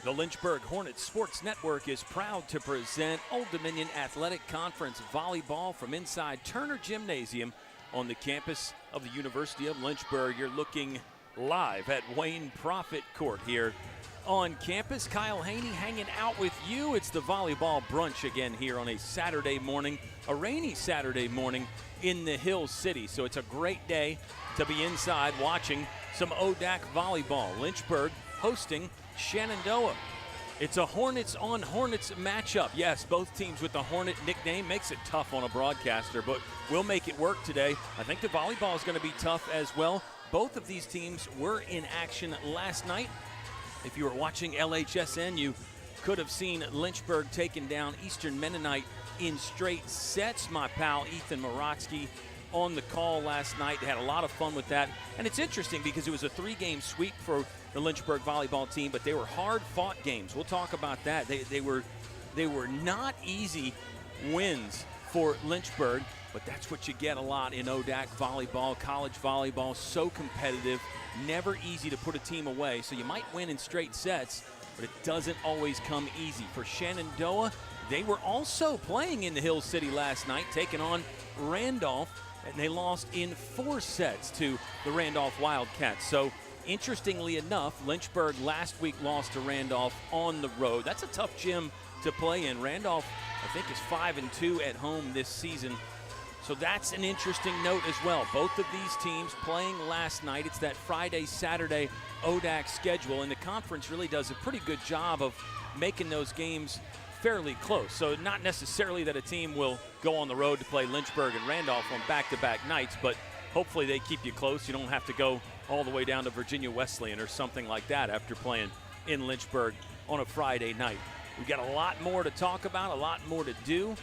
The Lynchburg Hornets Sports Network is proud to present Old Dominion Athletic Conference Volleyball from inside Turner Gymnasium on the campus of the University of Lynchburg. You're looking live at Wayne Profit Court here on campus. Kyle Haney hanging out with you. It's the volleyball brunch again here on a Saturday morning, a rainy Saturday morning in the Hill City. So it's a great day to be inside watching some ODAC volleyball. Lynchburg hosting Shenandoah. It's a Hornets on Hornets matchup. Yes, both teams with the Hornet nickname makes it tough on a broadcaster, but we'll make it work today. I think the volleyball is going to be tough as well. Both of these teams were in action last night. If you were watching LHSN, you could have seen Lynchburg taking down Eastern Mennonite in straight sets. My pal Ethan Morotsky on the call last night. They had a lot of fun with that. And it's interesting because it was a 3-game sweep for the Lynchburg volleyball team, but they were hard-fought games. We'll talk about that. They were not easy wins for Lynchburg, but that's what you get a lot in ODAC volleyball, college volleyball, so competitive, never easy to put a team away. So you might win in straight sets, but it doesn't always come easy. For Shenandoah, they were also playing in the Hill City last night, taking on Randolph, and they lost in 4 sets to the Randolph Wildcats. So interestingly enough, Lynchburg last week lost to Randolph on the road. That's a tough gym to play in. Randolph, I think, is 5-2 at home this season. So that's an interesting note as well. Both of these teams playing last night. It's that Friday-Saturday ODAC schedule, and the conference really does a pretty good job of making those games fairly close. So not necessarily that a team will go on the road to play Lynchburg and Randolph on back-to-back nights, but hopefully they keep you close. You don't have to go all the way down to Virginia Wesleyan or something like that after playing in Lynchburg on a Friday night. We've got a lot more to talk about, a lot more to do.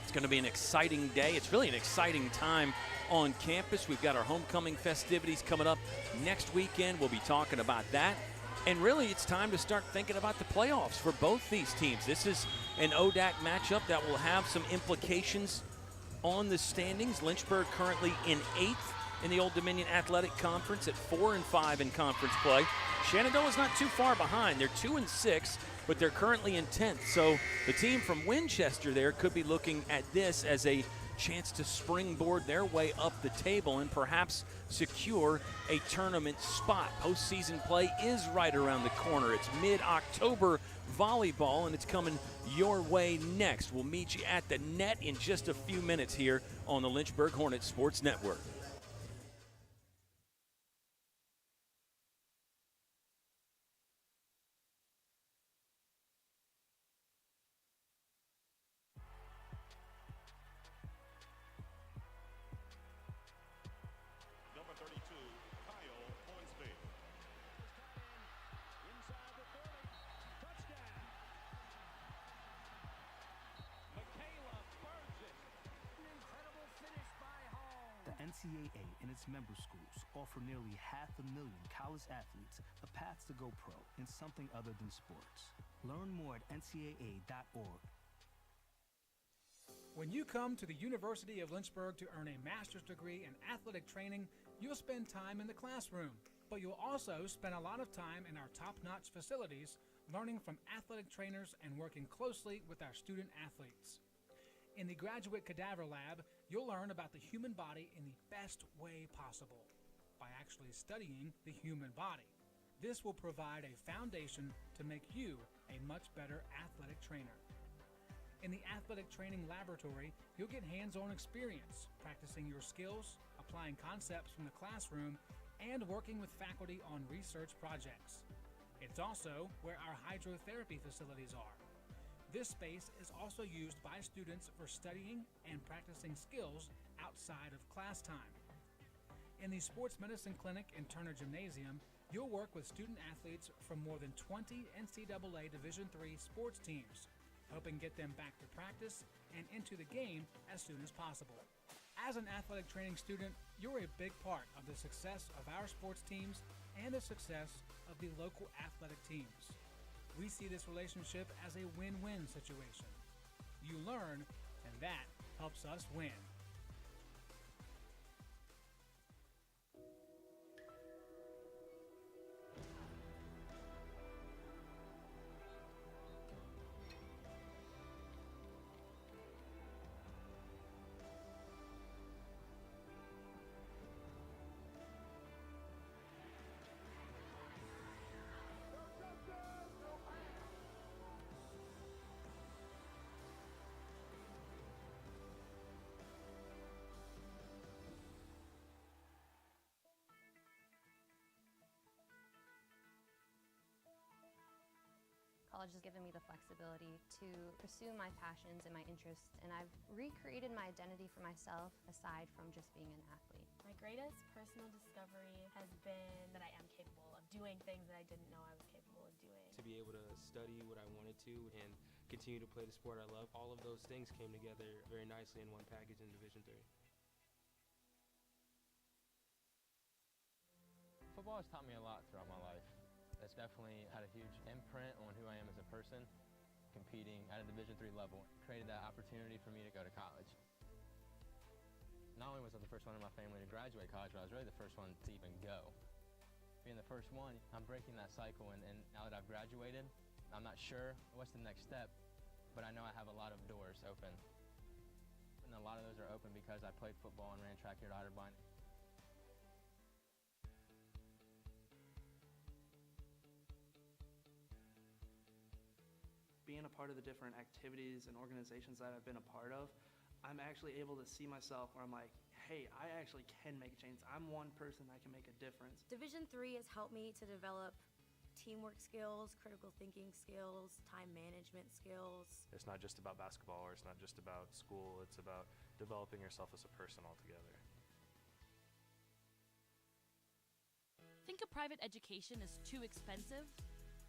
It's going to be an exciting day. It's really an exciting time on campus. We've got our homecoming festivities coming up next weekend. We'll be talking about that. And really, it's time to start thinking about the playoffs for both these teams. This is an ODAC matchup that will have some implications on the standings. Lynchburg currently in 8th in the Old Dominion Athletic Conference at 4-5 in conference play. Shenandoah's not too far behind. They're 2-6, but they're currently in 10th. So the team from Winchester there could be looking at this as a chance to springboard their way up the table and perhaps secure a tournament spot. Postseason play is right around the corner. It's mid-October volleyball, and it's coming your way next. We'll meet you at the net in just a few minutes here on the Lynchburg Hornets Sports Network. NCAA and its member schools offer nearly 500,000 college athletes a path to go pro in something other than sports. Learn more at ncaa.org. When you come to the University of Lynchburg to earn a master's degree in athletic training, you'll spend time in the classroom, but you'll also spend a lot of time in our top-notch facilities learning from athletic trainers and working closely with our student athletes. In the Graduate Cadaver Lab, you'll learn about the human body in the best way possible, by actually studying the human body. This will provide a foundation to make you a much better athletic trainer. In the Athletic Training Laboratory, you'll get hands-on experience, practicing your skills, applying concepts from the classroom, and working with faculty on research projects. It's also where our hydrotherapy facilities are. This space is also used by students for studying and practicing skills outside of class time. In the Sports Medicine Clinic in Turner Gymnasium, you'll work with student athletes from more than 20 NCAA Division III sports teams, helping get them back to practice and into the game as soon as possible. As an athletic training student, you're a big part of the success of our sports teams and the success of the local athletic teams. We see this relationship as a win-win situation. You learn, and that helps us win. College has given me the flexibility to pursue my passions and my interests, and I've recreated my identity for myself aside from just being an athlete. My greatest personal discovery has been that I am capable of doing things that I didn't know I was capable of doing. To be able to study what I wanted to and continue to play the sport I love, all of those things came together very nicely in one package in Division III. Football has taught me a lot throughout my life. It's definitely had a huge imprint on who I am as a person. Competing at a Division III level created that opportunity for me to go to college. Not only was I the first one in my family to graduate college, but I was really the first one to even go. Being the first one, I'm breaking that cycle, and now that I've graduated, I'm not sure what's the next step, but I know I have a lot of doors open. And a lot of those are open because I played football and ran track here at Otterbein. Being a part of the different activities and organizations that I've been a part of, I'm actually able to see myself where I'm like, hey, I actually can make a change. I'm one person that can make a difference. Division III has helped me to develop teamwork skills, critical thinking skills, time management skills. It's not just about basketball, or it's not just about school, it's about developing yourself as a person altogether. Think a private education is too expensive?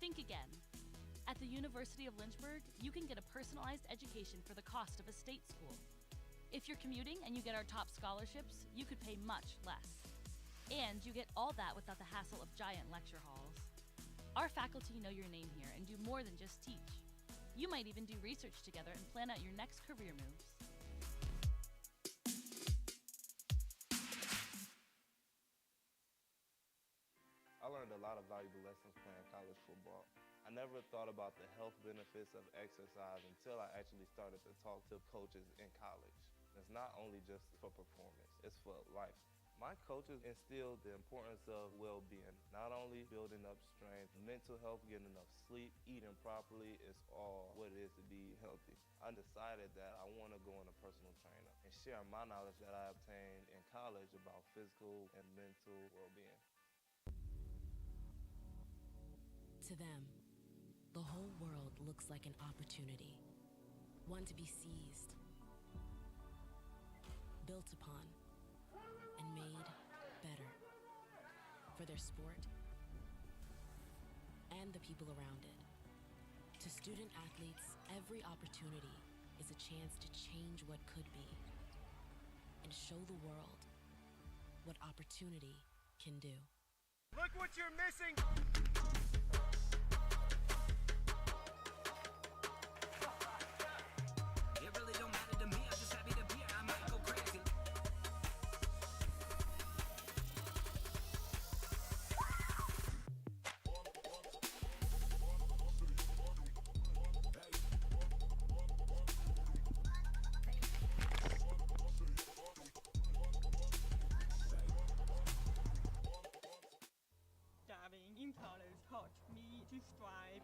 Think again. At the University of Lynchburg, you can get a personalized education for the cost of a state school. If you're commuting and you get our top scholarships, you could pay much less. And you get all that without the hassle of giant lecture halls. Our faculty know your name here and do more than just teach. You might even do research together and plan out your next career moves. I learned a lot of valuable lessons playing college football. I never thought about the health benefits of exercise until I actually started to talk to coaches in college. It's not only just for performance, it's for life. My coaches instilled the importance of well-being, not only building up strength, mental health, getting enough sleep, eating properly is all what it is to be healthy. I decided that I want to go into personal trainer and share my knowledge that I obtained in college about physical and mental well-being. To them, the whole world looks like an opportunity, one to be seized, built upon, and made better for their sport and the people around it. To student athletes, every opportunity is a chance to change what could be and show the world what opportunity can do. Look what you're missing! In college taught me to strive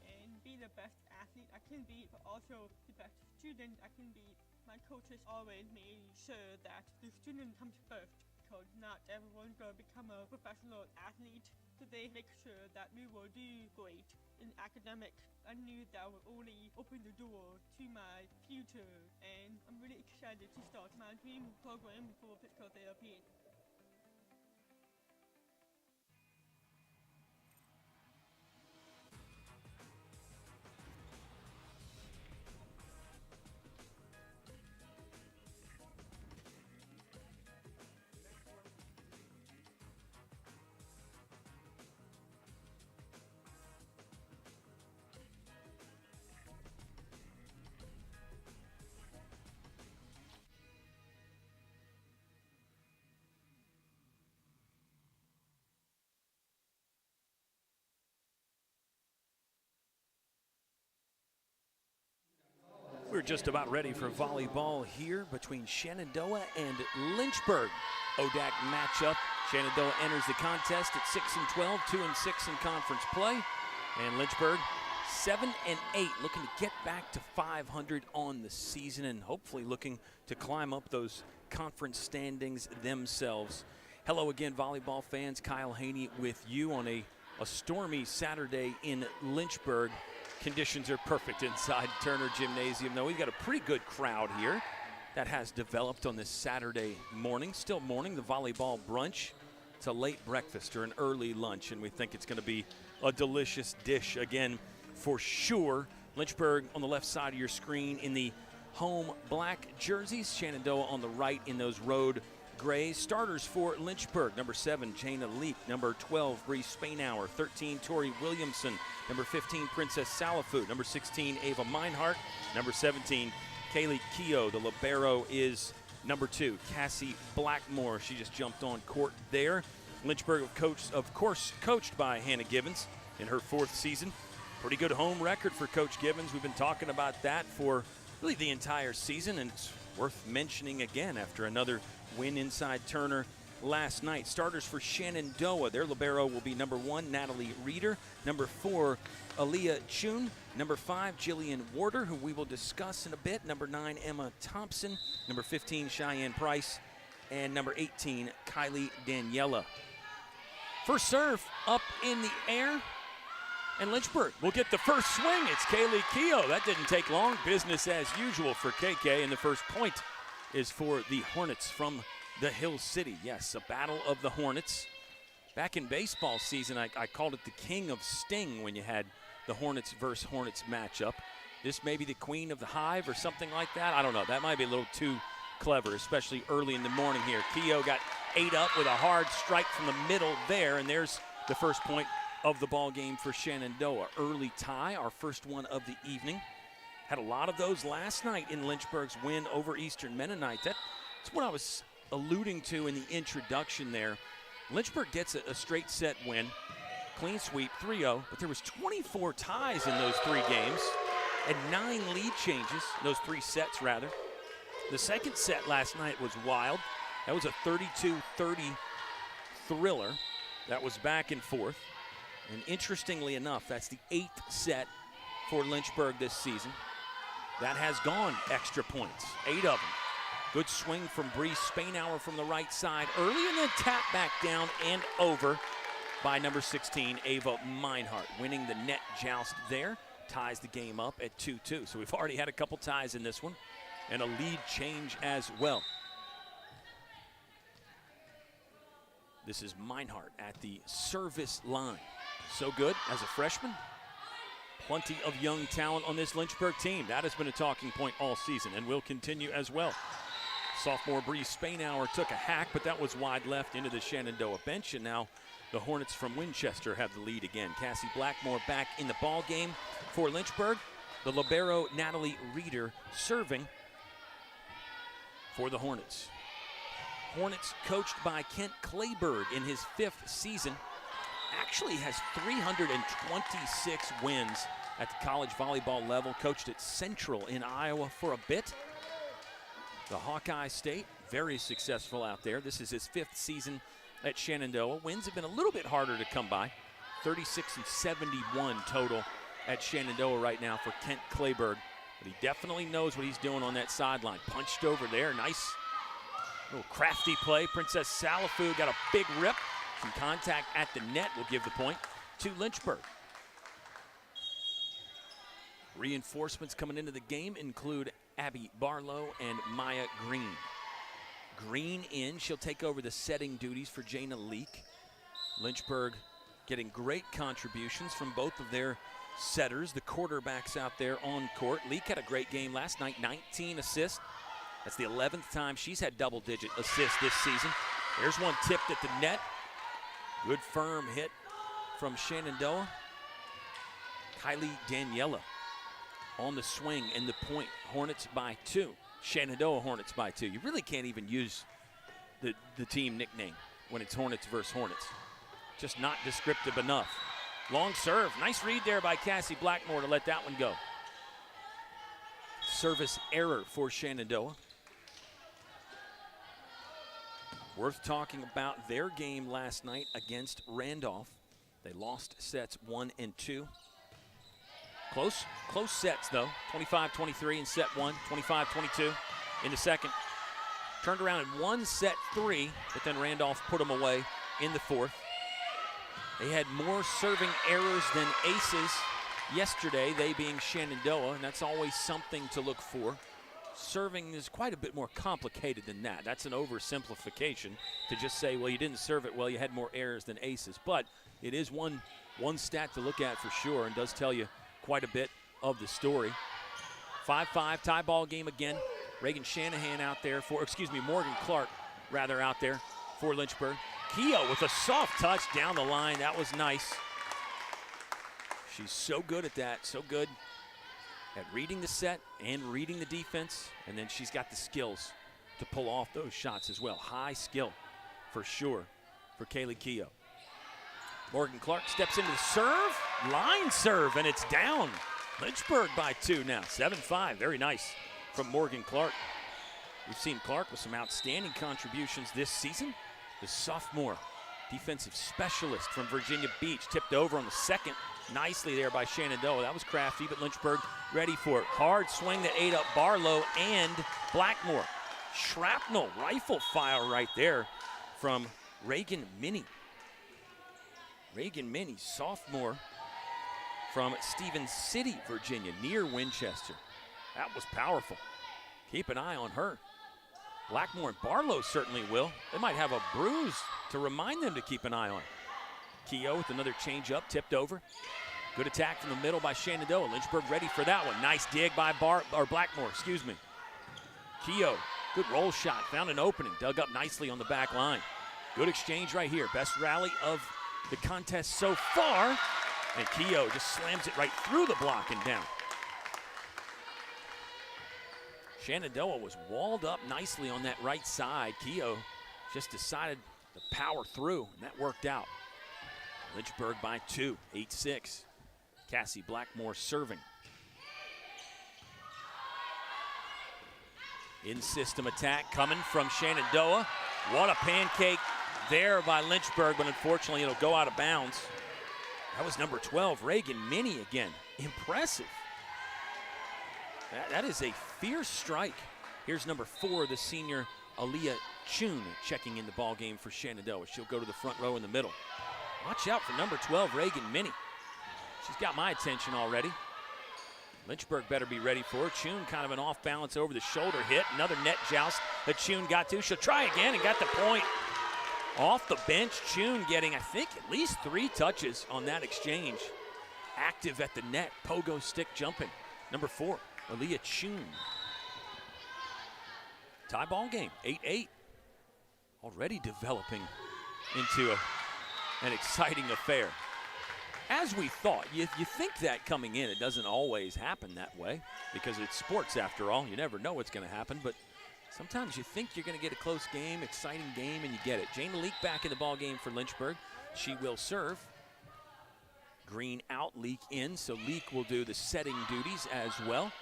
and be the best athlete I can be, but also the best student I can be. My coaches always made sure that the student comes first, because not everyone's going to become a professional athlete. So they make sure that we will do great in academics. I knew that would only open the door to my future, and I'm really excited to start my dream program for physical therapy. We're just about ready for volleyball here between Shenandoah and Lynchburg. ODAC matchup. Shenandoah enters the contest at 6-12, 2-6 in conference play. And Lynchburg 7-8, looking to get back to 500 on the season and hopefully looking to climb up those conference standings themselves. Hello again, volleyball fans. Kyle Haney with you on a stormy Saturday in Lynchburg. Conditions are perfect inside Turner Gymnasium, though. We've got a pretty good crowd here that has developed on this Saturday morning. Still morning, the volleyball brunch. It's a late breakfast or an early lunch, and we think it's going to be a delicious dish again for sure. Lynchburg on the left side of your screen in the home black jerseys. Shenandoah on the right in those road grays. Starters for Lynchburg: number 7, Jana Leek; number 12, Bree Spainhour; 13, Tori Williamson; number 15, Princess Salafu; number 16, Ava Meinhardt; number 17, Kaylee Keogh. The libero is number 2, Cassie Blackmore. She just jumped on court there. Lynchburg, of course, coached by Hannah Gibbons in her 4th season. Pretty good home record for Coach Gibbons. We've been talking about that for really the entire season, and it's worth mentioning again after another win inside Turner last night. Starters for Shenandoah: their libero will be number 1, Natalie Reeder; number 4, Aaliyah Chun; number 5, Jillian Warder, who we will discuss in a bit; number 9, Emma Thompson; number 15, Cheyenne Price; and number 18, Kylie Daniela. First serve up in the air, and Lynchburg will get the first swing. It's Kaylee Keogh. That didn't take long. Business as usual for KK, and the first point is for the Hornets from the Hill City. Yes, a battle of the Hornets. Back in baseball season, I called it the King of Sting when you had the Hornets versus Hornets matchup. This may be the Queen of the Hive or something like that. I don't know. That might be a little too clever, especially early in the morning here. Keogh got ate up with a hard strike from the middle there, and there's the first point of the ball game for Shenandoah. Early tie, our first one of the evening. Had a lot of those last night in Lynchburg's win over Eastern Mennonite. That's what I was alluding to in the introduction there. Lynchburg gets a straight set win, clean sweep, 3-0, but there was 24 ties in those 3 games and 9 lead changes, those 3 sets rather. The second set last night was wild. That was a 32-30 thriller. That was back and forth. And interestingly enough, that's the 8th set for Lynchburg this season. That has gone extra points, 8 of them. Good swing from Bree Spainhour from the right side early, and then tap back down and over by number 16, Ava Meinhardt. Winning the net joust there, ties the game up at 2-2. So we've already had a couple ties in this one, and a lead change as well. This is Meinhardt at the service line. So good as a freshman. Plenty of young talent on this Lynchburg team. That has been a talking point all season and will continue as well. Sophomore Bree Spainhour took a hack, but that was wide left into the Shenandoah bench, and now the Hornets from Winchester have the lead again. Cassie Blackmore back in the ball game for Lynchburg. The libero Natalie Reeder serving for the Hornets. Hornets coached by Kent Claybird in his 5th season. Actually has 326 wins at the college volleyball level. Coached at Central in Iowa for a bit. The Hawkeye State, very successful out there. This is his 5th season at Shenandoah. Wins have been a little bit harder to come by. 36-71 total at Shenandoah right now for Kent Claybird. But he definitely knows what he's doing on that sideline. Punched over there, nice little crafty play. Princess Salafu got a big rip. Some contact at the net will give the point to Lynchburg. Reinforcements coming into the game include Abby Barlow and Maya Green. Green in, she'll take over the setting duties for Jana Leek. Lynchburg getting great contributions from both of their setters, the quarterbacks out there on court. Leek had a great game last night, 19 assists. That's the 11th time she's had double-digit assists this season. There's one tipped at the net. Good firm hit from Shenandoah. Kylie Daniela on the swing and the point. Hornets by 2. Shenandoah Hornets by 2. You really can't even use the team nickname when it's Hornets versus Hornets. Just not descriptive enough. Long serve. Nice read there by Cassie Blackmore to let that one go. Service error for Shenandoah. Worth talking about their game last night against Randolph. They lost sets 1 and 2. Close sets though. 25-23 in set 1, 25-22 in the second. Turned around and won set 3, but then Randolph put them away in the 4th. They had more serving errors than aces yesterday, they being Shenandoah, and that's always something to look for. Serving is quite a bit more complicated than that. That's an oversimplification to just say, well, you didn't serve it well, you had more errors than aces. But it is one stat to look at for sure and does tell you quite a bit of the story. 5-5 tie ball game again. Morgan Clark rather out there for Lynchburg. Keogh with a soft touch down the line. That was nice. She's so good at that, so good at reading the set and reading the defense, and then she's got the skills to pull off those shots as well. High skill for sure for Kaylee Keogh. Morgan Clark steps into the serve, line serve, and it's down. Lynchburg by 2 now, 7-5. Very nice from Morgan Clark. We've seen Clark with some outstanding contributions this season. The sophomore defensive specialist from Virginia Beach tipped over on the second. Nicely there by Shenandoah. That was crafty, but Lynchburg ready for it. Hard swing that ate up Barlow and Blackmore. Shrapnel rifle fire right there from Reagan Minnie. Reagan Minnie, sophomore from Stevens City, Virginia, near Winchester. That was powerful. Keep an eye on her. Blackmore and Barlow certainly will. They might have a bruise to remind them to keep an eye on. Keogh with another change up, tipped over. Good attack from the middle by Shenandoah. Lynchburg ready for that one. Nice dig by Blackmore, excuse me. Keogh, good roll shot, found an opening, dug up nicely on the back line. Good exchange right here. Best rally of the contest so far. And Keogh just slams it right through the block and down. Shenandoah was walled up nicely on that right side. Keogh just decided to power through, and that worked out. Lynchburg by 2, 8-6. Cassie Blackmore serving. In-system attack coming from Shenandoah. What a pancake there by Lynchburg, but unfortunately it'll go out of bounds. That was number 12, Reagan Minnie again. Impressive. That is a fierce strike. Here's number 4, the senior Aaliyah Chun checking in the ball game for Shenandoah. She'll go to the front row in the middle. Watch out for number 12, Reagan Minnie. She's got my attention already. Lynchburg better be ready for it. Chun kind of an off balance over the shoulder hit. Another net joust that Chun got to. She'll try again and got the point. Off the bench, Chun getting, I think, at least 3 touches on that exchange. Active at the net, pogo stick jumping. Number 4, Aaliyah Chun. Tie ball game, 8-8. Already developing into an exciting affair. As we thought, you think that coming in. It doesn't always happen that way because it's sports after all. You never know what's going to happen, but sometimes you think you're going to get a close game, exciting game, and you get it. Jana Leak back in the ball game for Lynchburg. She will serve. Green out, Leak in, so Leak will do the setting duties as well.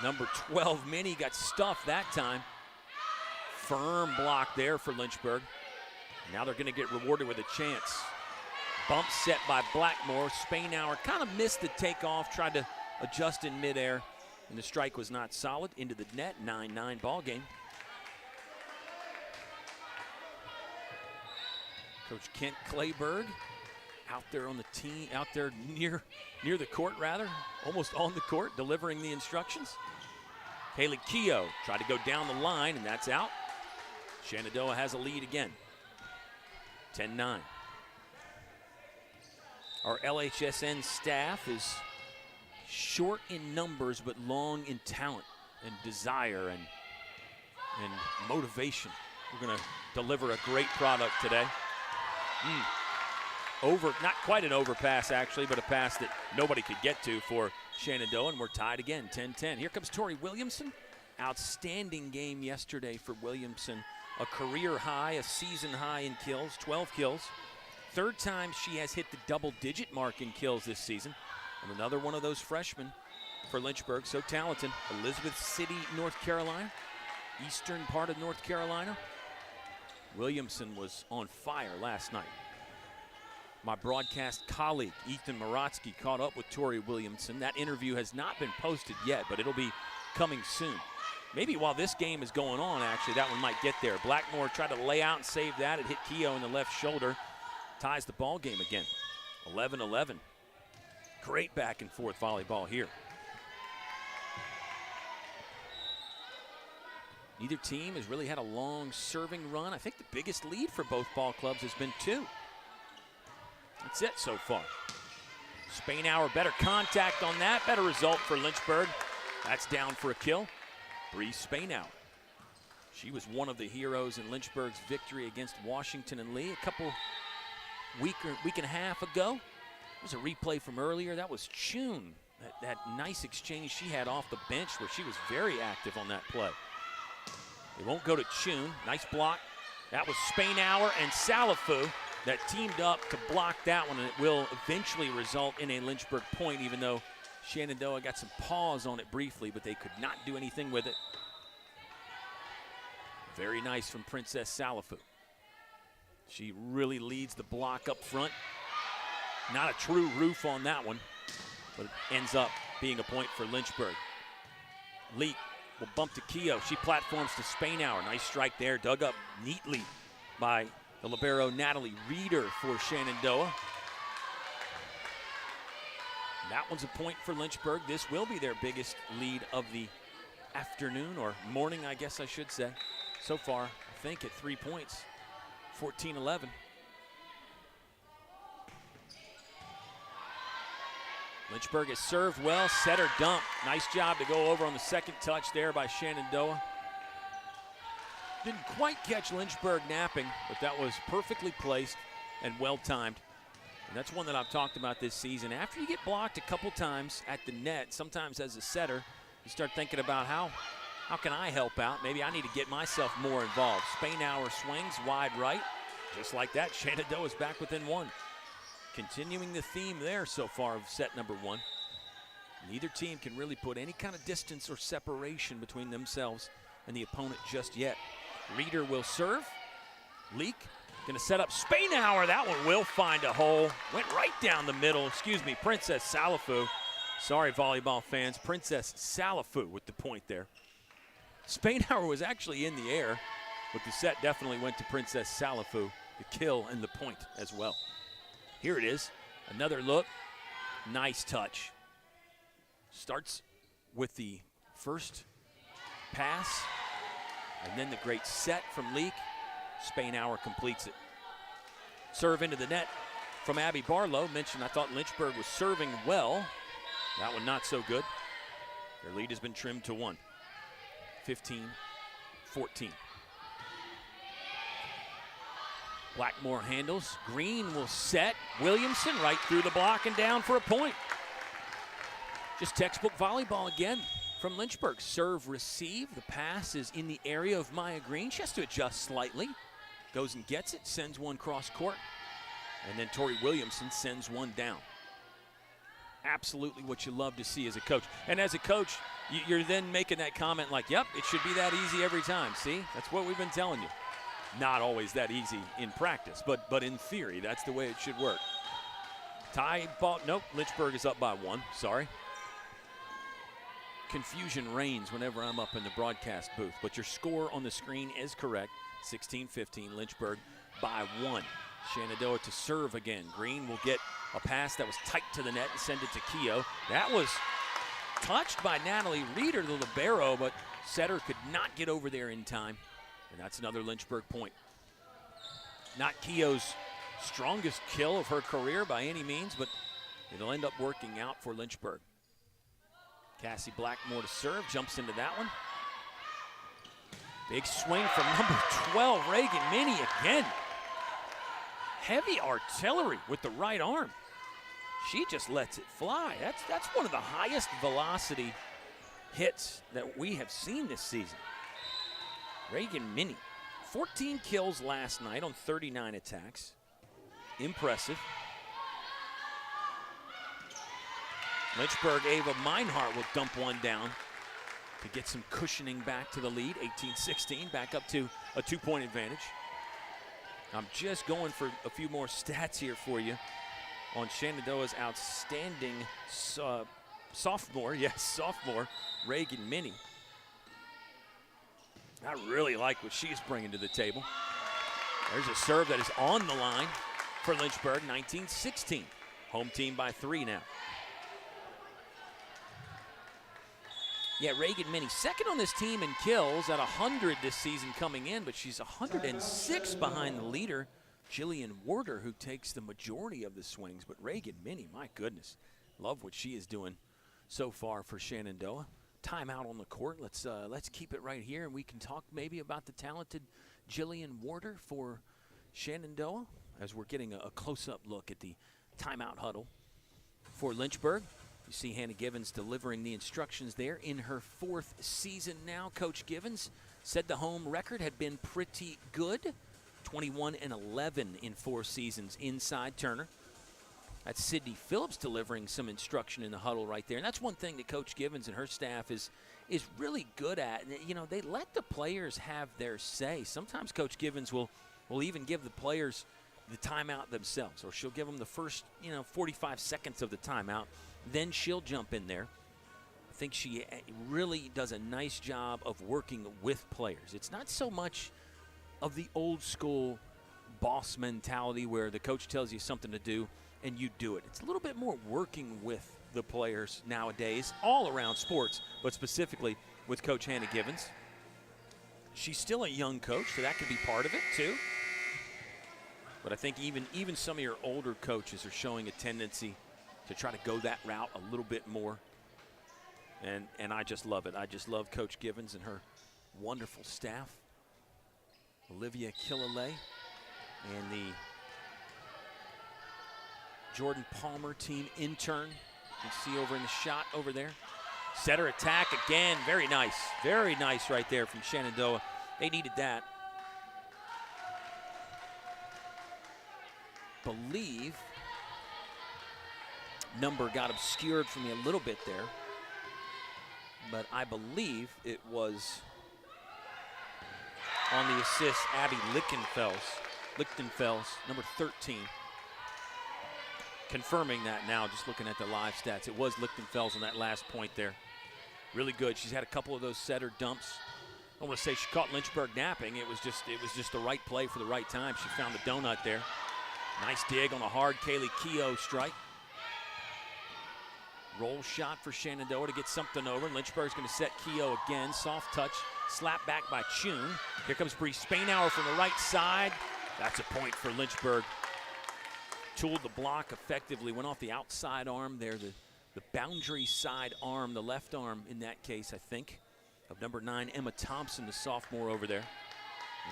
Number 12, Minnie, got stuffed that time. Firm block there for Lynchburg. Now they're going to get rewarded with a chance. Bump set by Blackmore. Spainauer kind of missed the takeoff, tried to adjust in midair, and the strike was not solid. Into the net, 9-9 ball game. Coach Kent Clayberg out there on the team, out there near the court rather, almost on the court, delivering the instructions. Kaylee Keogh tried to go down the line, and that's out. Shenandoah has a lead again, 10-9. Our LHSN staff is short in numbers but long in talent and desire and motivation. We're going to deliver a great product today. Not quite an overpass actually, but a pass that nobody could get to for Shenandoah, and we're tied again, 10-10. Here comes Tori Williamson. Outstanding game yesterday for Williamson. A career high, a season high in kills, 12 kills. Third time she has hit the double-digit mark in kills this season. And another one of those freshmen for Lynchburg, so talented. Elizabeth City, North Carolina, eastern part of North Carolina. Williamson was on fire last night. My broadcast colleague, Ethan Morotsky, caught up with Tori Williamson. That interview has not been posted yet, but it'll be coming soon. Maybe while this game is going on, actually, that one might get there. Blackmore tried to lay out and save that. It hit Keogh in the left shoulder. Ties the ball game again, 11-11. Great back and forth volleyball here. Neither team has really had a long serving run. I think the biggest lead for both ball clubs has been 2. That's it so far. Spainhour, better contact on that. Better result for Lynchburg. That's down for a kill. Breeze Spainhour. She was one of the heroes in Lynchburg's victory against Washington and Lee a couple week and a half ago. It was a replay from earlier. That was Chun. That nice exchange she had off the bench where she was very active on that play. It won't go to Chun. Nice block. That was Spainhour and Salafu that teamed up to block that one, and it will eventually result in a Lynchburg point, even though Shenandoah got some pause on it briefly, but they could not do anything with it. Very nice from Princess Salafu. She really leads the block up front. Not a true roof on that one, but it ends up being a point for Lynchburg. Leak will bump to Keogh. She platforms to Spainhour. Nice strike there, dug up neatly by the libero Natalie Reeder for Shenandoah. That one's a point for Lynchburg. This will be their biggest lead of the afternoon, or morning, I guess I should say. So far, I think at 3 points, 14-11. Lynchburg has served well, set her dump. Nice job to go over on the second touch there by Shenandoah. Didn't quite catch Lynchburg napping, but that was perfectly placed and well-timed. And that's one that I've talked about this season. After you get blocked a couple times at the net, sometimes as a setter, you start thinking about how can I help out? Maybe I need to get myself more involved. Spainhour swings wide right. Just like that, Shenandoah is back within 1. Continuing the theme there so far of set number 1. Neither team can really put any kind of distance or separation between themselves and the opponent just yet. Reeder will serve. Leak gonna set up Spainhour. That one will find a hole. Went right down the middle. Excuse me, Princess Salafu. Sorry, volleyball fans. Princess Salafu with the point there. Spainhour was actually in the air, but the set definitely went to Princess Salafu, the kill and the point as well. Here it is, another look, nice touch. Starts with the first pass, and then the great set from Leak. Spainhour completes it. Serve into the net from Abby Barlow. Mentioned I thought Lynchburg was serving well. That one not so good. Their lead has been trimmed to 1. 15-14. Blackmore handles. Green will set. Williamson right through the block and down for a point. Just textbook volleyball again from Lynchburg. Serve, receive. The pass is in the area of Maya Green. She has to adjust slightly. Goes and gets it, sends one cross court. And then Tori Williamson sends one down. Absolutely what you love to see as a coach. And as a coach, you're then making that comment like, yep, it should be that easy every time. See, that's what we've been telling you. Not always that easy in practice, but in theory, that's the way it should work. Tie ball, nope, Lynchburg is up by 1, sorry. Confusion reigns whenever I'm up in the broadcast booth, but your score on the screen is correct. 16-15, Lynchburg by 1. Shenandoah to serve again. Green will get a pass that was tight to the net and send it to Keogh. That was touched by Natalie Reeder, the libero, but setter could not get over there in time. And that's another Lynchburg point. Not Keogh's strongest kill of her career by any means, but it'll end up working out for Lynchburg. Cassie Blackmore to serve, jumps into that one. Big swing from number 12, Reagan Minnie again. Heavy artillery with the right arm. She just lets it fly. That's one of the highest velocity hits that we have seen this season. Reagan Minnie, 14 kills last night on 39 attacks. Impressive. Lynchburg, Ava Meinhardt will dump one down to get some cushioning back to the lead. 18-16, back up to a 2-point advantage. I'm just going for a few more stats here for you on Shenandoah's outstanding sophomore, Reagan Minnie. I really like what she's bringing to the table. There's a serve that is on the line for Lynchburg, 19-16. Home team by 3 now. Yeah, Reagan Minnie, second on this team in kills at 100 this season coming in, but she's 106 behind the leader, Jillian Warder, who takes the majority of the swings. But Reagan Minnie, my goodness, love what she is doing so far for Shenandoah. Timeout on the court. Let's keep it right here, and we can talk maybe about the talented Jillian Warder for Shenandoah as we're getting a close-up look at the timeout huddle for Lynchburg. You see Hannah Givens delivering the instructions there in her 4th season now. Coach Givens said the home record had been pretty good, 21-11 in 4 seasons inside Turner. That's Sydney Phillips delivering some instruction in the huddle right there. And that's one thing that Coach Givens and her staff is really good at. You know, they let the players have their say. Sometimes Coach Givens will even give the players the timeout themselves, or she'll give them the first, 45 seconds of the timeout. Then she'll jump in there. I think she really does a nice job of working with players. It's not so much of the old school boss mentality where the coach tells you something to do and you do it. It's a little bit more working with the players nowadays, all around sports, but specifically with Coach Hannah Givens. She's still a young coach, so that could be part of it too. But I think even some of your older coaches are showing a tendency to try to go that route a little bit more. And I just love it. I just love Coach Givens and her wonderful staff. Olivia Killalay and the Jordan Palmer team intern. You can see over in the shot over there. Setter attack again. Very nice. Very nice right there from Shenandoah. They needed that. Believe number got obscured for me a little bit there, but I believe it was on the assist Abby Lichtenfels, number 13. Confirming that now, just looking at the live stats. It was Lichtenfels on that last point there. Really good. She's had a couple of those setter dumps. I don't want to say she caught Lynchburg napping. It was just the right play for the right time. She found the donut there. Nice dig on a hard Kaylee Keogh strike. Roll shot for Shenandoah to get something over. Lynchburg's going to set Keogh again. Soft touch, slap back by Chun. Here comes Bree Spainauer from the right side. That's a point for Lynchburg. Tooled the block effectively, went off the outside arm there, the boundary side arm, the left arm in that case, I think, of number 9, Emma Thompson, the sophomore over there.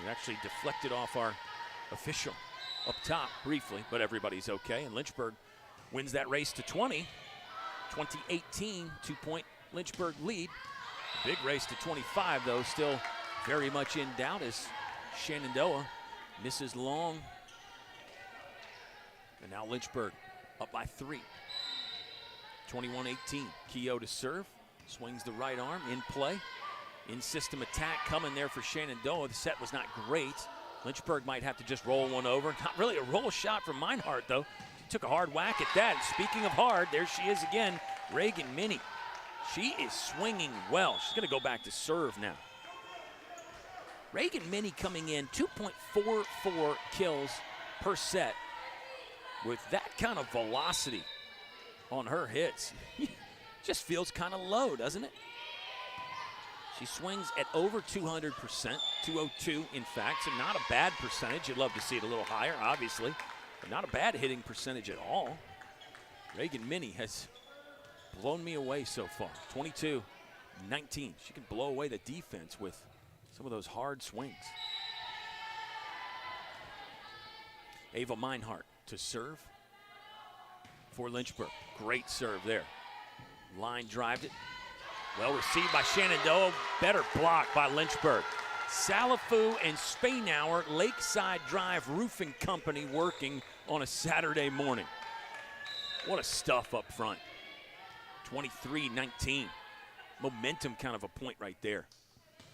It actually deflected off our official up top briefly, but everybody's okay. And Lynchburg wins that race to 20. 2018, 2-point Lynchburg lead. Big race to 25, though, still very much in doubt as Shenandoah misses long. And now Lynchburg up by 3. 21-18. Keogh to serve. Swings the right arm in play. In-system attack coming there for Shenandoah. The set was not great. Lynchburg might have to just roll one over. Not really a roll shot from Meinhardt, though. She took a hard whack at that. Speaking of hard, there she is again, Reagan Minnie. She is swinging well. She's going to go back to serve now. Reagan Minnie coming in 2.44 kills per set. With that kind of velocity on her hits, just feels kind of low, doesn't it? She swings at over 200%, 202 in fact, so not a bad percentage. You'd love to see it a little higher, obviously, but not a bad hitting percentage at all. Reagan Minnie has blown me away so far, 22-19. She can blow away the defense with some of those hard swings. Ava Meinhardt to serve for Lynchburg. Great serve there. Line drived it. Well received by Shenandoah. Better block by Lynchburg. Salafu and Spainauer, Lakeside Drive Roofing Company working on a Saturday morning. What a stuff up front. 23-19. Momentum kind of a point right there.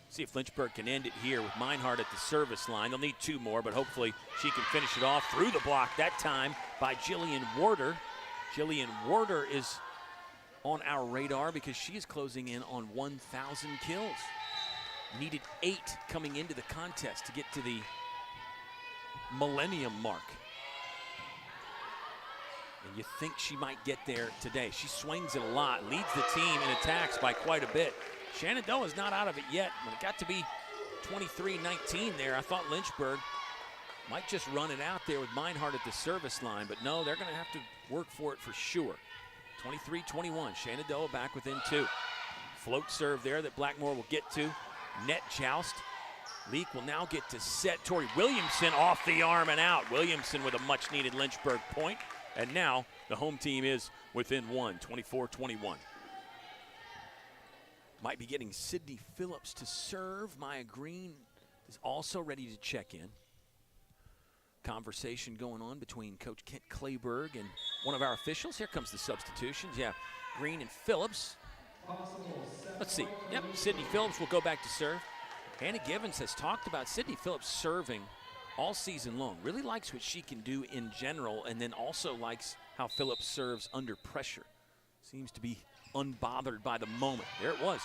See if Lynchburg can end it here with Meinhardt at the service line. They'll need 2 more, but hopefully she can finish it off through the block that time by Jillian Warder. Jillian Warder is on our radar because she is closing in on 1,000 kills. Needed 8 coming into the contest to get to the millennium mark. And you think she might get there today. She swings it a lot, leads the team in attacks by quite a bit. Shenandoah's not out of it yet. When it got to be 23-19 there, I thought Lynchburg might just run it out there with Meinhardt at the service line, but no, they're going to have to work for it for sure. 23-21, Shenandoah back within 2. Float serve there that Blackmore will get to. Net joust. Leak will now get to set. Tori Williamson off the arm and out. Williamson with a much-needed Lynchburg point. And now the home team is within 1, 24-21. Might be getting Sydney Phillips to serve. Maya Green is also ready to check in. Conversation going on between Coach Kent Clayberg and one of our officials. Here comes the substitutions. Yeah, Green and Phillips. Let's see. Yep, Sydney Phillips will go back to serve. Hannah Givens has talked about Sydney Phillips serving all season long. Really likes what she can do in general, and then also likes how Phillips serves under pressure. Seems to be unbothered by the moment. There it was.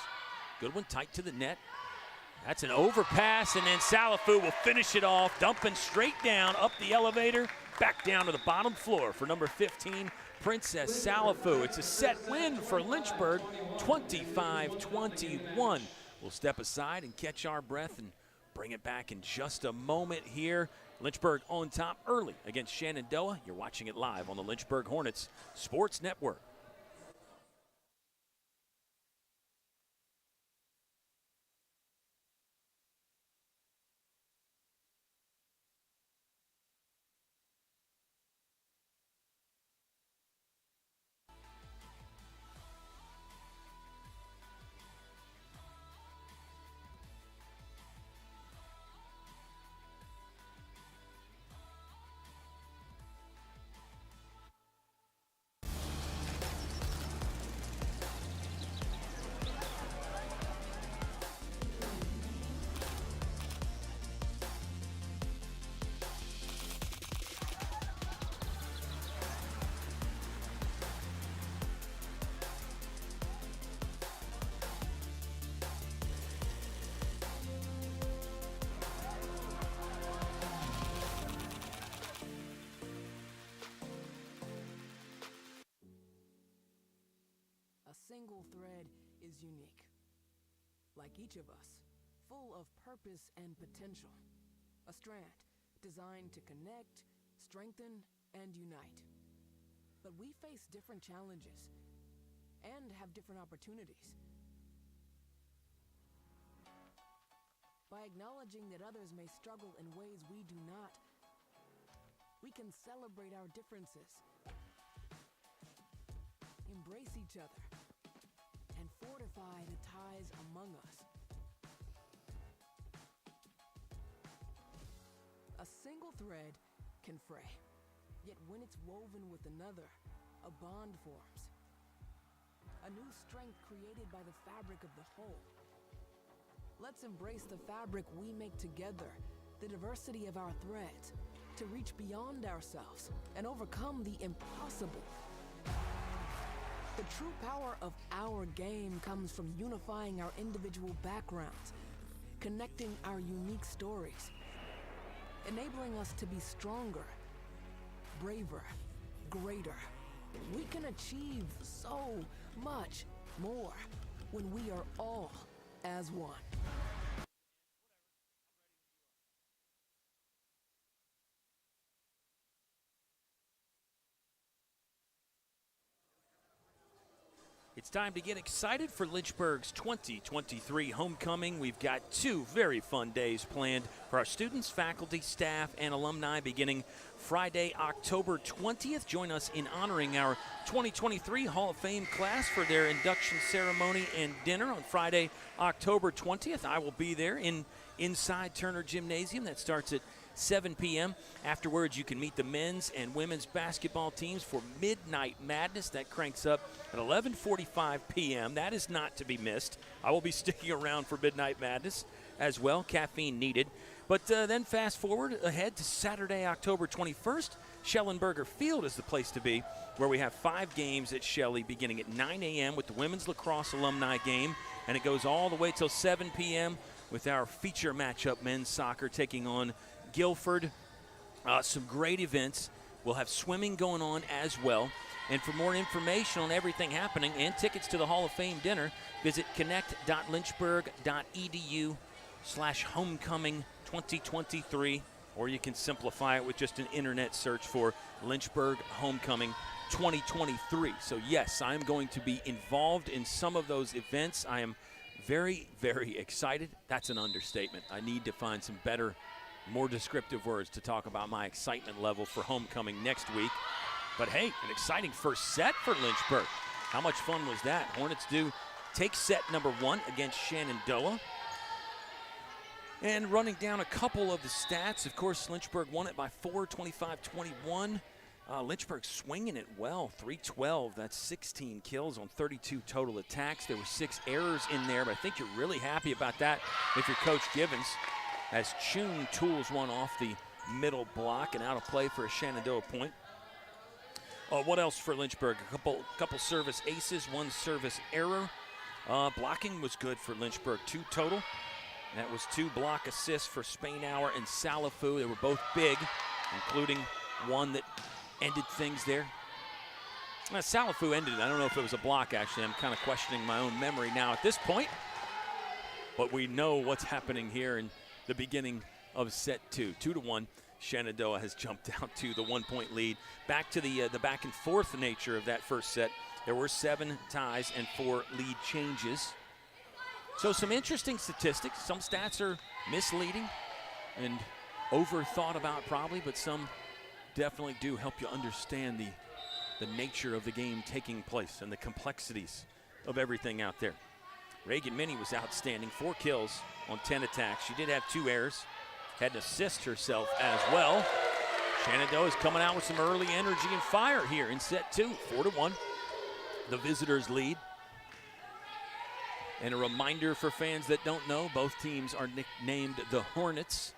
Good one, tight to the net. That's an overpass, and then Salafu will finish it off, dumping straight down, up the elevator, back down to the bottom floor for number 15, Princess Salafu. It's a set win for Lynchburg, 25-21. We'll step aside and catch our breath and bring it back in just a moment here. Lynchburg on top early against Shenandoah. You're watching it live on the Lynchburg Hornets Sports Network. Single thread is unique. Like each of us, full of purpose and potential. A strand designed to connect, strengthen, and unite. But we face different challenges and have different opportunities. By acknowledging that others may struggle in ways we do not, we can celebrate our differences, embrace each other, and fortify the ties among us. A single thread can fray, yet when it's woven with another, a bond forms. A new strength created by the fabric of the whole. Let's embrace the fabric we make together, the diversity of our threads, to reach beyond ourselves and overcome the impossible. The true power of our game comes from unifying our individual backgrounds, connecting our unique stories, enabling us to be stronger, braver, greater. We can achieve so much more when we are all as one. It's time to get excited for Lynchburg's 2023 homecoming. We've got 2 very fun days planned for our students, faculty, staff, and alumni beginning Friday, October 20th. Join us in honoring our 2023 Hall of Fame class for their induction ceremony and dinner on Friday, October 20th. I will be there inside Turner Gymnasium. That starts at 7 p.m. Afterwards, you can meet the men's and women's basketball teams for Midnight Madness. That cranks up at 11:45 p.m. That is not to be missed. I will be sticking around for Midnight Madness as well, caffeine needed. But then fast forward ahead to Saturday, October 21st. Schellenberger Field is the place to be, where we have 5 games at Shelley beginning at 9 a.m. with the women's lacrosse alumni game, and it goes all the way till 7 p.m. with our feature matchup, men's soccer taking on Guilford. Some great events. We'll have swimming going on as well. And for more information on everything happening and tickets to the Hall of Fame dinner, visit connect.lynchburg.edu/homecoming 2023, or you can simplify it with just an internet search for Lynchburg Homecoming 2023. So yes, I'm going to be involved in some of those events. I am very, very excited. That's an understatement. I need to find some better, more descriptive words to talk about my excitement level for homecoming next week. But hey, an exciting first set for Lynchburg. How much fun was that? Hornets do take set number 1 against Shenandoah. And running down a couple of the stats, of course, Lynchburg won it by 4, 25-21. Lynchburg swinging it well, 312. That's 16 kills on 32 total attacks. There were 6 errors in there, but I think you're really happy about that if you're Coach Givens, as Chun tools one off the middle block and out of play for a Shenandoah point. What else for Lynchburg? A couple service aces, 1 service error. Blocking was good for Lynchburg, 2 total. That was 2 block assists for Spainhour and Salafu. They were both big, including one that ended things there. Salafu ended it. I don't know if it was a block, actually. I'm kind of questioning my own memory now at this point. But we know what's happening here in the beginning of set 2. 2-1. Shenandoah has jumped out to the 1-point lead. Back to the back and forth nature of that first set. There were 7 ties and 4 lead changes. So some interesting statistics. Some stats are misleading and overthought about probably, but some definitely do help you understand the nature of the game taking place and the complexities of everything out there. Reagan Minnie was outstanding, 4 kills on 10 attacks. She did have 2 errors. Had an assist herself as well. Shenandoah is coming out with some early energy and fire here in set 2, 4-1. The visitors lead. And a reminder for fans that don't know, both teams are nicknamed the Hornets.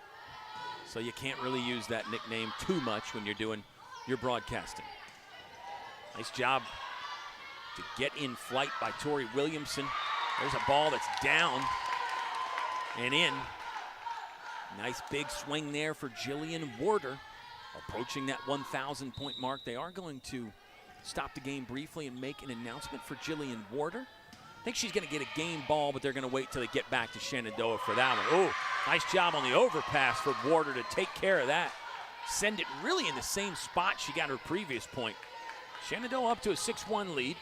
So you can't really use that nickname too much when you're doing your broadcasting. Nice job to get in flight by Tori Williamson. There's a ball that's down and in. Nice big swing there for Jillian Warder. Approaching that 1,000-point mark. They are going to stop the game briefly and make an announcement for Jillian Warder. I think she's going to get a game ball, but they're going to wait till they get back to Shenandoah for that one. Oh, nice job on the overpass for Warder to take care of that. Send it really in the same spot she got her previous point. Shenandoah up to a 6-1 lead.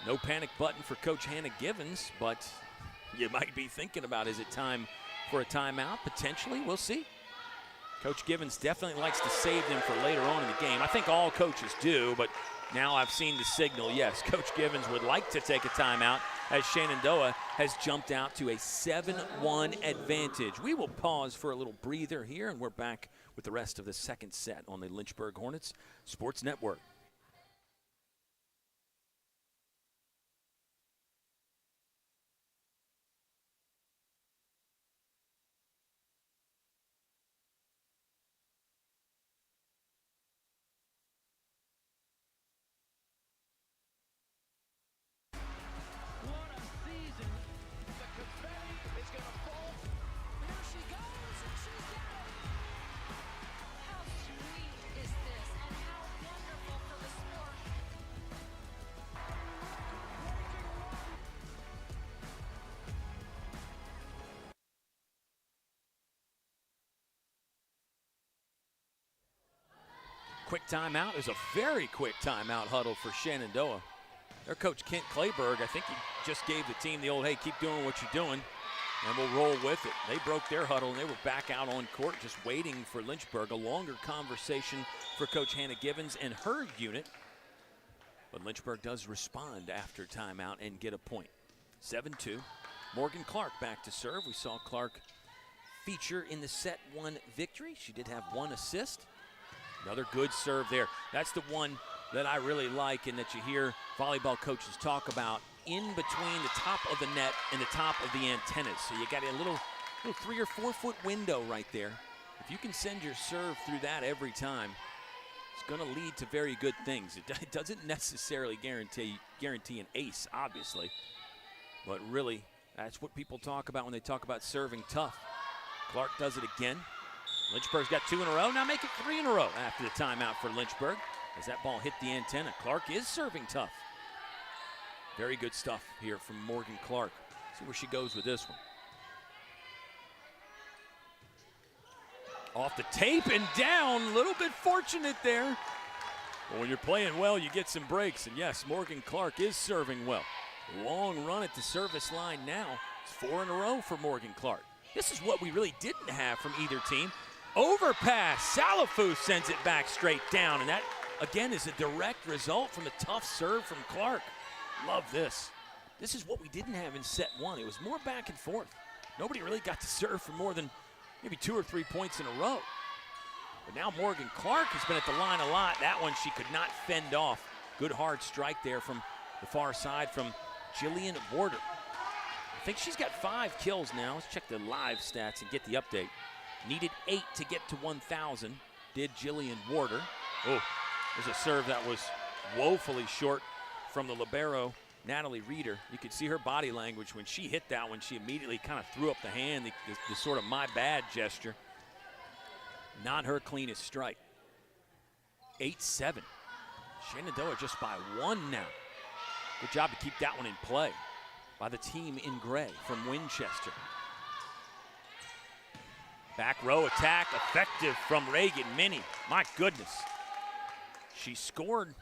No panic button for Coach Hannah Givens, but you might be thinking about, is it time for a timeout? Potentially, we'll see. Coach Givens definitely likes to save them for later on in the game. I think all coaches do, but now I've seen the signal. Yes, Coach Givens would like to take a timeout as Shenandoah has jumped out to a 7-1 advantage. We will pause for a little breather here, and we're back with the rest of the second set on the Lynchburg Hornets Sports Network. Quick timeout. There's a very quick timeout huddle for Shenandoah. Their coach, Kent Clayberg, I think he just gave the team the old, hey, keep doing what you're doing, and we'll roll with it. They broke their huddle, and they were back out on court just waiting for Lynchburg. A longer conversation for Coach Hannah Givens and her unit. But Lynchburg does respond after timeout and get a point. 7-2. Morgan Clark back to serve. We saw Clark feature in the set 1 victory. She did have 1 assist. Another good serve there. That's the one that I really like and that you hear volleyball coaches talk about, in between the top of the net and the top of the antennas. So you got a little 3 or 4 foot window right there. If you can send your serve through that every time, it's going to lead to very good things. It doesn't necessarily guarantee an ace, obviously, but really that's what people talk about when they talk about serving tough. Clark does it again. Lynchburg's got 2 in a row. Now make it 3 in a row after the timeout for Lynchburg. as that ball hit the antenna. Clark is serving tough. Very good stuff here from Morgan Clark. See where she goes with this one. Off the tape and down, a little bit fortunate there. Well, when you're playing well, you get some breaks. And yes, Morgan Clark is serving well. Long run at the service line now. It's 4 in a row for Morgan Clark. This is what we really didn't have from either team. Overpass, Salafou sends it back straight down. And that, again, is a direct result from a tough serve from Clark. Love this. This is what we didn't have in set one. It was more back and forth. Nobody really got to serve for more than maybe 2 or 3 points in a row. But now Morgan Clark has been at the line a lot. That one she could not fend off. Good hard strike there from the far side from Jillian Warder. I think she's got 5 kills now. Let's check the live stats and get the update. Needed 8 to get to 1,000, did Jillian Warder. Oh, there's a serve that was woefully short from the libero, Natalie Reeder. You could see her body language when she hit that one. She immediately kind of threw up the hand, the sort of my bad gesture. Not her cleanest strike. 8-7. Shenandoah just by 1 now. Good job to keep that one in play by the team in gray from Winchester. Back row attack, effective from Reagan Minnie. My goodness. She scored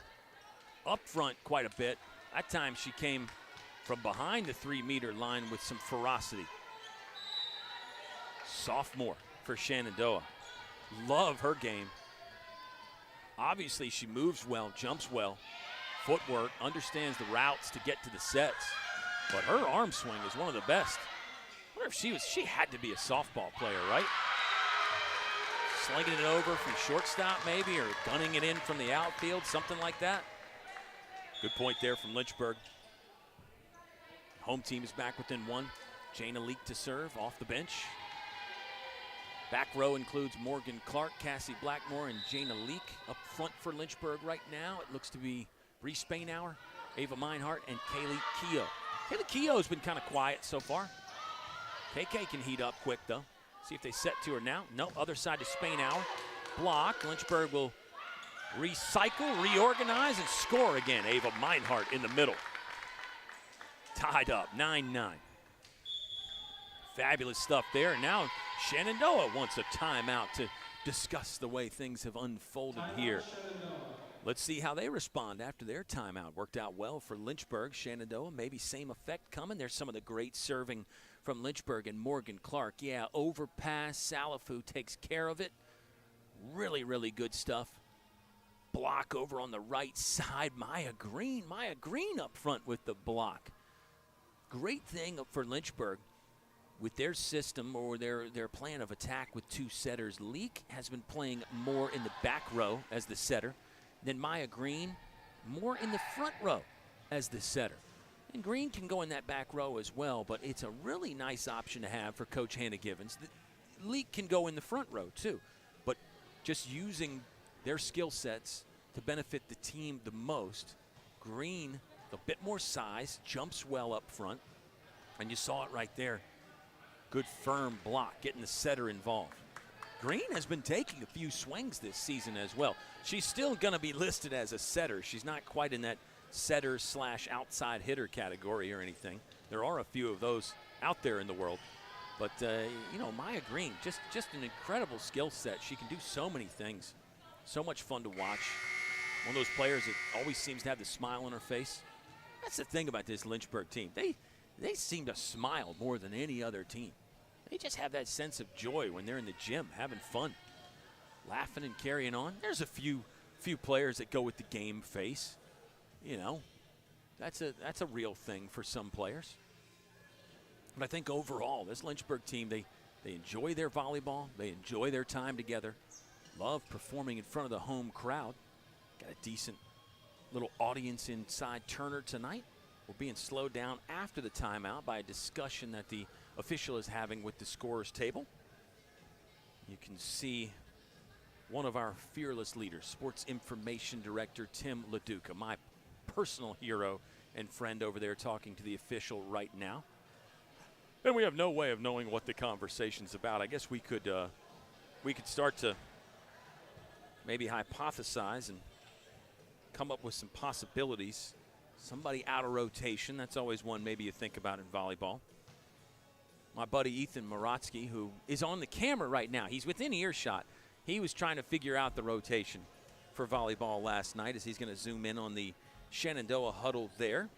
up front quite a bit. That time she came from behind the 3-meter line with some ferocity. Sophomore for Shenandoah. Love her game. Obviously she moves well, jumps well, footwork, understands the routes to get to the sets. But her arm swing is one of the best. I wonder if she had to be a softball player, right? Slinging it over from shortstop maybe, or gunning it in from the outfield, something like that. Good point there from Lynchburg. Home team is back within 1. Jana Leak to serve off the bench. Back row includes Morgan Clark, Cassie Blackmore, and Jana Leak. Up front for Lynchburg right now, it looks to be Bree Spainhour, Ava Meinhardt, and Kaylee Keogh. Kaylee Keogh's been kind of quiet so far. KK can heat up quick, though. See if they set to her now. No, other side to Spainhour. Block. Lynchburg will recycle, reorganize, and score again. Ava Meinhardt in the middle. Tied up, 9-9. Fabulous stuff there. And now Shenandoah wants a timeout to discuss the way things have unfolded here. Let's see how they respond after their timeout. Worked out well for Lynchburg. Shenandoah, maybe same effect coming. There's some of the great serving from Lynchburg and Morgan Clark. Yeah, overpass. Salafou takes care of it. Really, really good stuff. Block over on the right side. Maya Green up front with the block. Great thing for Lynchburg with their system or their plan of attack with 2 setters. Leak has been playing more in the back row as the setter. Then Maya Green more in the front row as the setter. And Green can go in that back row as well, but it's a really nice option to have for Coach Hannah Givens. The Leak can go in the front row too, but just using their skill sets to benefit the team the most. Green, a bit more size, jumps well up front, and you saw it right there. Good firm block, getting the setter involved. Green has been taking a few swings this season as well. She's still going to be listed as a setter. She's not quite in that setter/outside hitter category or anything. There are a few of those out there in the world. But, Maya Green, just an incredible skill set. She can do so many things. So much fun to watch. One of those players that always seems to have the smile on her face. That's the thing about this Lynchburg team. They seem to smile more than any other team. They just have that sense of joy when they're in the gym, having fun, laughing and carrying on. There's a few players that go with the game face. That's a real thing for some players. But I think overall, this Lynchburg team, they enjoy their volleyball. They enjoy their time together. Love performing in front of the home crowd. Got a decent little audience inside Turner tonight. We're being slowed down after the timeout by a discussion that the official is having with the scorer's table. You can see one of our fearless leaders, Sports Information Director Tim LaDuca, my personal hero and friend over there, talking to the official right now. And we have no way of knowing what the conversation's about. I guess we could start to maybe hypothesize and come up with some possibilities. Somebody out of rotation, that's always one maybe you think about in volleyball. My buddy Ethan Morotsky, who is on the camera right now, he's within earshot. He was trying to figure out the rotation for volleyball last night as he's going to zoom in on the Shenandoah huddle there.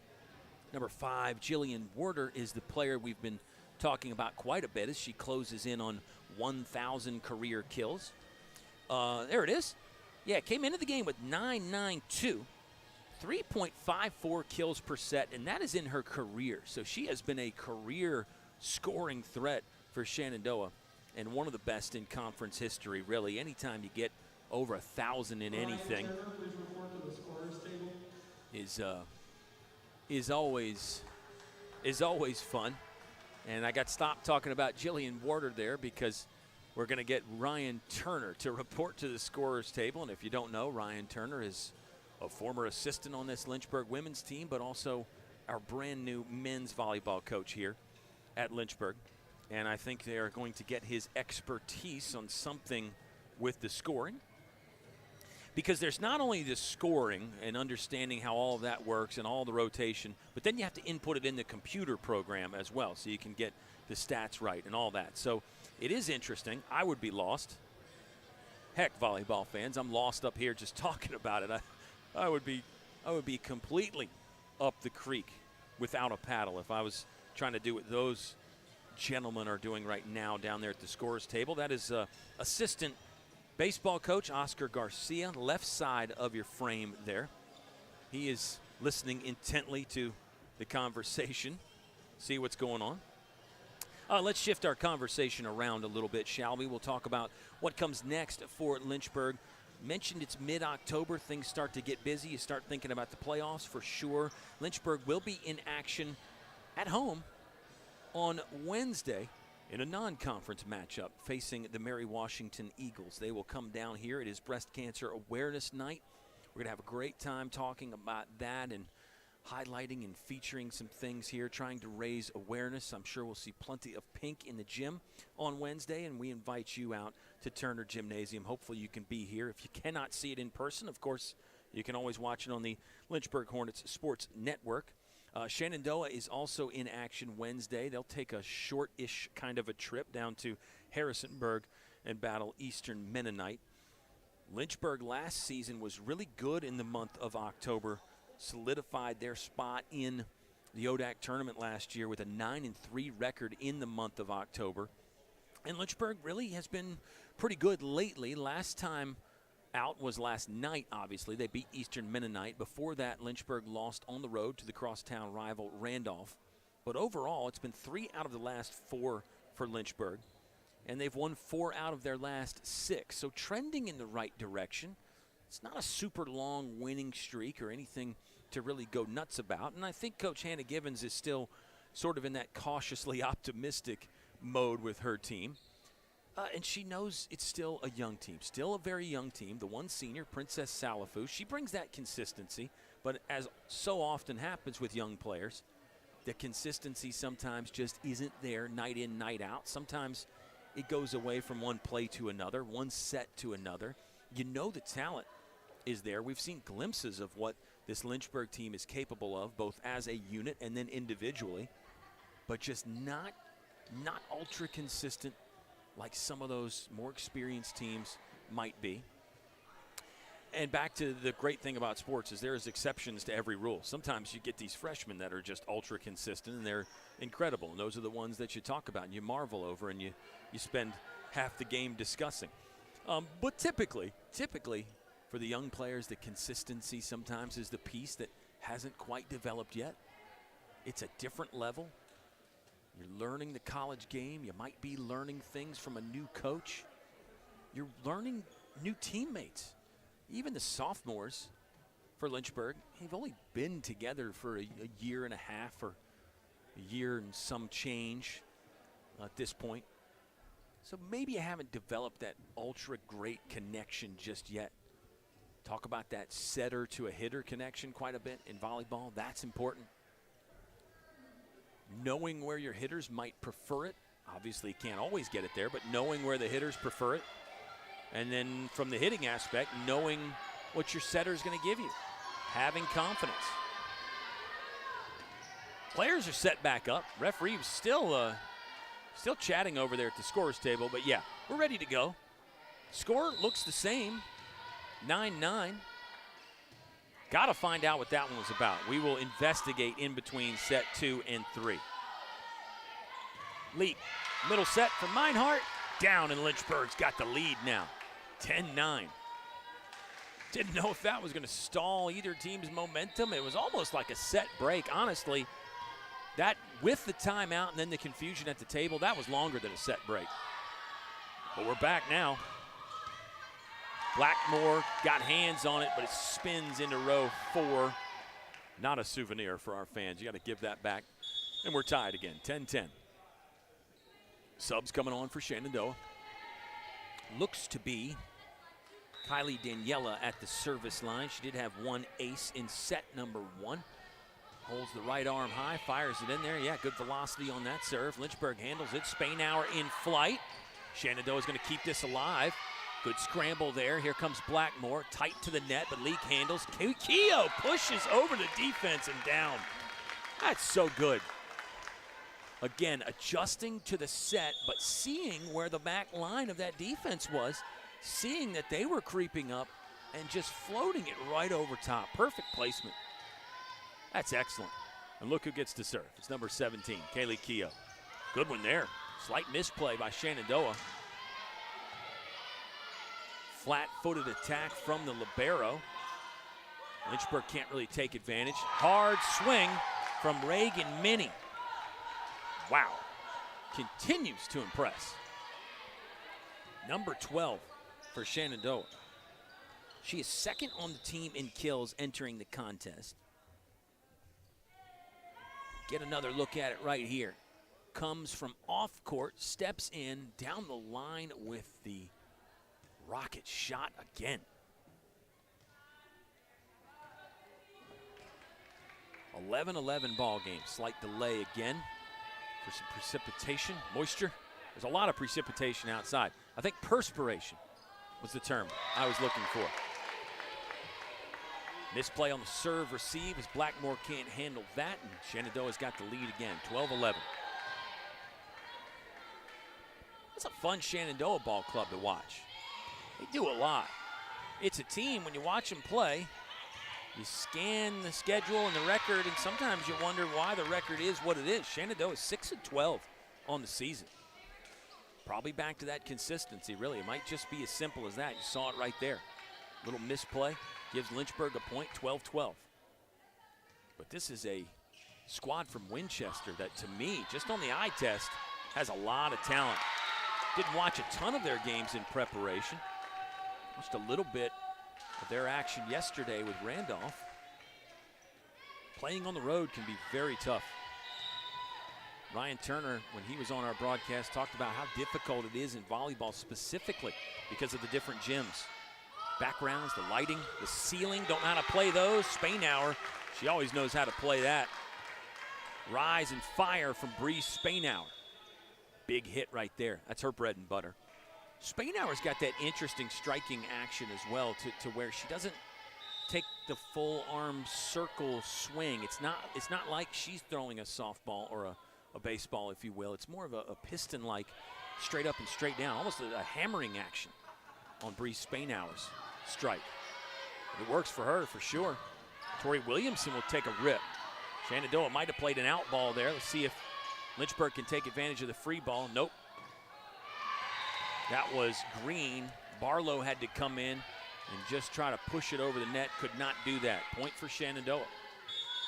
Number 5, Jillian Warder, is the player we've been talking about quite a bit as she closes in on 1,000 career kills. There it is. Yeah, came into the game with 9.92, 3.54 kills per set, and that is in her career. So she has been a career scoring threat for Shenandoah and one of the best in conference history, really. Anytime you get over 1,000 in anything is always fun. And I got stopped talking about Jillian Warder there because we're going to get Ryan Turner to report to the scorer's table. And if you don't know, Ryan Turner is a former assistant on this Lynchburg women's team, but also our brand new men's volleyball coach here at Lynchburg. And I think they are going to get his expertise on something with the scoring. Because there's not only the scoring and understanding how all of that works and all the rotation, but then you have to input it in the computer program as well so you can get the stats right and all that. So it is interesting. I would be lost. Heck, volleyball fans, I'm lost up here just talking about it. I would be completely up the creek without a paddle if I was trying to do what those gentlemen are doing right now down there at the scorer's table. That is assistant baseball coach Oscar Garcia, left side of your frame there. He is listening intently to the conversation, see what's going on. Let's shift our conversation around a little bit, shall we? We'll talk about what comes next for Lynchburg. Mentioned it's mid-October. Things start to get busy. You start thinking about the playoffs for sure. Lynchburg will be in action at home on Wednesday in a non-conference matchup facing the Mary Washington Eagles. They will come down here. It is Breast Cancer Awareness Night. We're going to have a great time talking about that and highlighting and featuring some things here, trying to raise awareness. I'm sure we'll see plenty of pink in the gym on Wednesday, and we invite you out to Turner Gymnasium. Hopefully you can be here. If you cannot see it in person, of course, you can always watch it on the Lynchburg Hornets Sports Network. Shenandoah is also in action Wednesday. They'll take a short-ish kind of a trip down to Harrisonburg and battle Eastern Mennonite. Lynchburg last season was really good in the month of October, solidified their spot in the ODAC tournament last year with a 9-3 record in the month of October. And Lynchburg really has been pretty good lately. Last time out was last night, obviously. They beat Eastern Mennonite. Before that, Lynchburg lost on the road to the crosstown rival Randolph. But overall, it's been 3 out of the last 4 for Lynchburg. And they've won 4 out of their last 6. So trending in the right direction. It's not a super long winning streak or anything to really go nuts about. And I think Coach Hannah Givens is still sort of in that cautiously optimistic mode with her team. And she knows it's still a young team, still a very young team. The one senior, Princess Salafu, she brings that consistency. But as so often happens with young players, the consistency sometimes just isn't there night in, night out. Sometimes it goes away from one play to another, one set to another. You know the talent is there. We've seen glimpses of what this Lynchburg team is capable of, both as a unit and then individually, but just not ultra consistent like some of those more experienced teams might be. And back to the great thing about sports is there's exceptions to every rule. Sometimes you get these freshmen that are just ultra consistent and they're incredible. And those are the ones that you talk about and you marvel over and you spend half the game discussing. But typically, for the young players, the consistency sometimes is the piece that hasn't quite developed yet. It's a different level. You're learning the college game. You might be learning things from a new coach. You're learning new teammates. Even the sophomores for Lynchburg, they've only been together for a year and a half or a year and some change at this point. So maybe you haven't developed that ultra great connection just yet. Talk about that setter to a hitter connection quite a bit in volleyball. That's important. Knowing where your hitters might prefer it. Obviously, you can't always get it there, but knowing where the hitters prefer it. And then from the hitting aspect, knowing what your setter is going to give you. having confidence. Players are set back up. Referee was still chatting over there at the scorer's table, but yeah, we're ready to go. Score looks the same, 9-9. Got to find out what that one was about. We will investigate in between set 2 and 3. Leak, middle set for Meinhardt. Down, and Lynchburg's got the lead now, 10-9. Didn't know if that was going to stall either team's momentum. It was almost like a set break, honestly. That, with the timeout and then the confusion at the table, that was longer than a set break. But we're back now. Blackmore got hands on it, but it spins into row 4. Not a souvenir for our fans. You got to give that back. And we're tied again, 10-10. Subs coming on for Shenandoah. Looks to be Kylie Daniela at the service line. She did have one ace in set number 1. Holds the right arm high, fires it in there. Yeah, good velocity on that serve. Lynchburg handles it. Spainhour in flight. Shenandoah is going to keep this alive. Good scramble there. Here comes Blackmore. Tight to the net, but Leak handles. Keough pushes over the defense and down. That's so good. Again, adjusting to the set, but seeing where the back line of that defense was, seeing that they were creeping up and just floating it right over top. Perfect placement. That's excellent. And look who gets to serve. It's number 17, Kaylee Keough. Good one there. Slight misplay by Shenandoah. Flat-footed attack from the libero. Lynchburg can't really take advantage. Hard swing from Reagan Minnie. Wow. Continues to impress. Number 12 for Shenandoah. She is second on the team in kills entering the contest. Get another look at it right here. Comes from off court, steps in, down the line with the rocket shot again. 11-11 ball game. Slight delay again for some precipitation, moisture. There's a lot of precipitation outside. I think perspiration was the term I was looking for. Misplay on the serve receive as Blackmore can't handle that, and Shenandoah's got the lead again, 12-11. It's a fun Shenandoah ball club to watch. They do a lot. It's a team, when you watch them play, you scan the schedule and the record, and sometimes you wonder why the record is what it is. Shenandoah is 6-12 on the season. Probably back to that consistency, really. It might just be as simple as that. You saw it right there. Little misplay gives Lynchburg a point, 12-12. But this is a squad from Winchester that, to me, just on the eye test, has a lot of talent. Didn't watch a ton of their games in preparation. Watched a little bit of their action yesterday with Randolph. Playing on the road can be very tough. Ryan Turner, when he was on our broadcast, talked about how difficult it is in volleyball specifically because of the different gyms. Backgrounds, the lighting, the ceiling, don't know how to play those. Spainhour, she always knows how to play that. Rise and fire from Bree Spainhour. Big hit right there. That's her bread and butter. Spainhour's got that interesting striking action as well to where she doesn't take the full arm circle swing. It's not like she's throwing a softball or a baseball, if you will. It's more of a piston-like straight up and straight down, almost a hammering action on Bree Spainhour's strike. It works for her for sure. Tori Williamson will take a rip. Shenandoah might have played an out ball there. Let's see if Lynchburg can take advantage of the free ball. Nope. That was Green. Barlow had to come in and just try to push it over the net. Could not do that. Point for Shenandoah.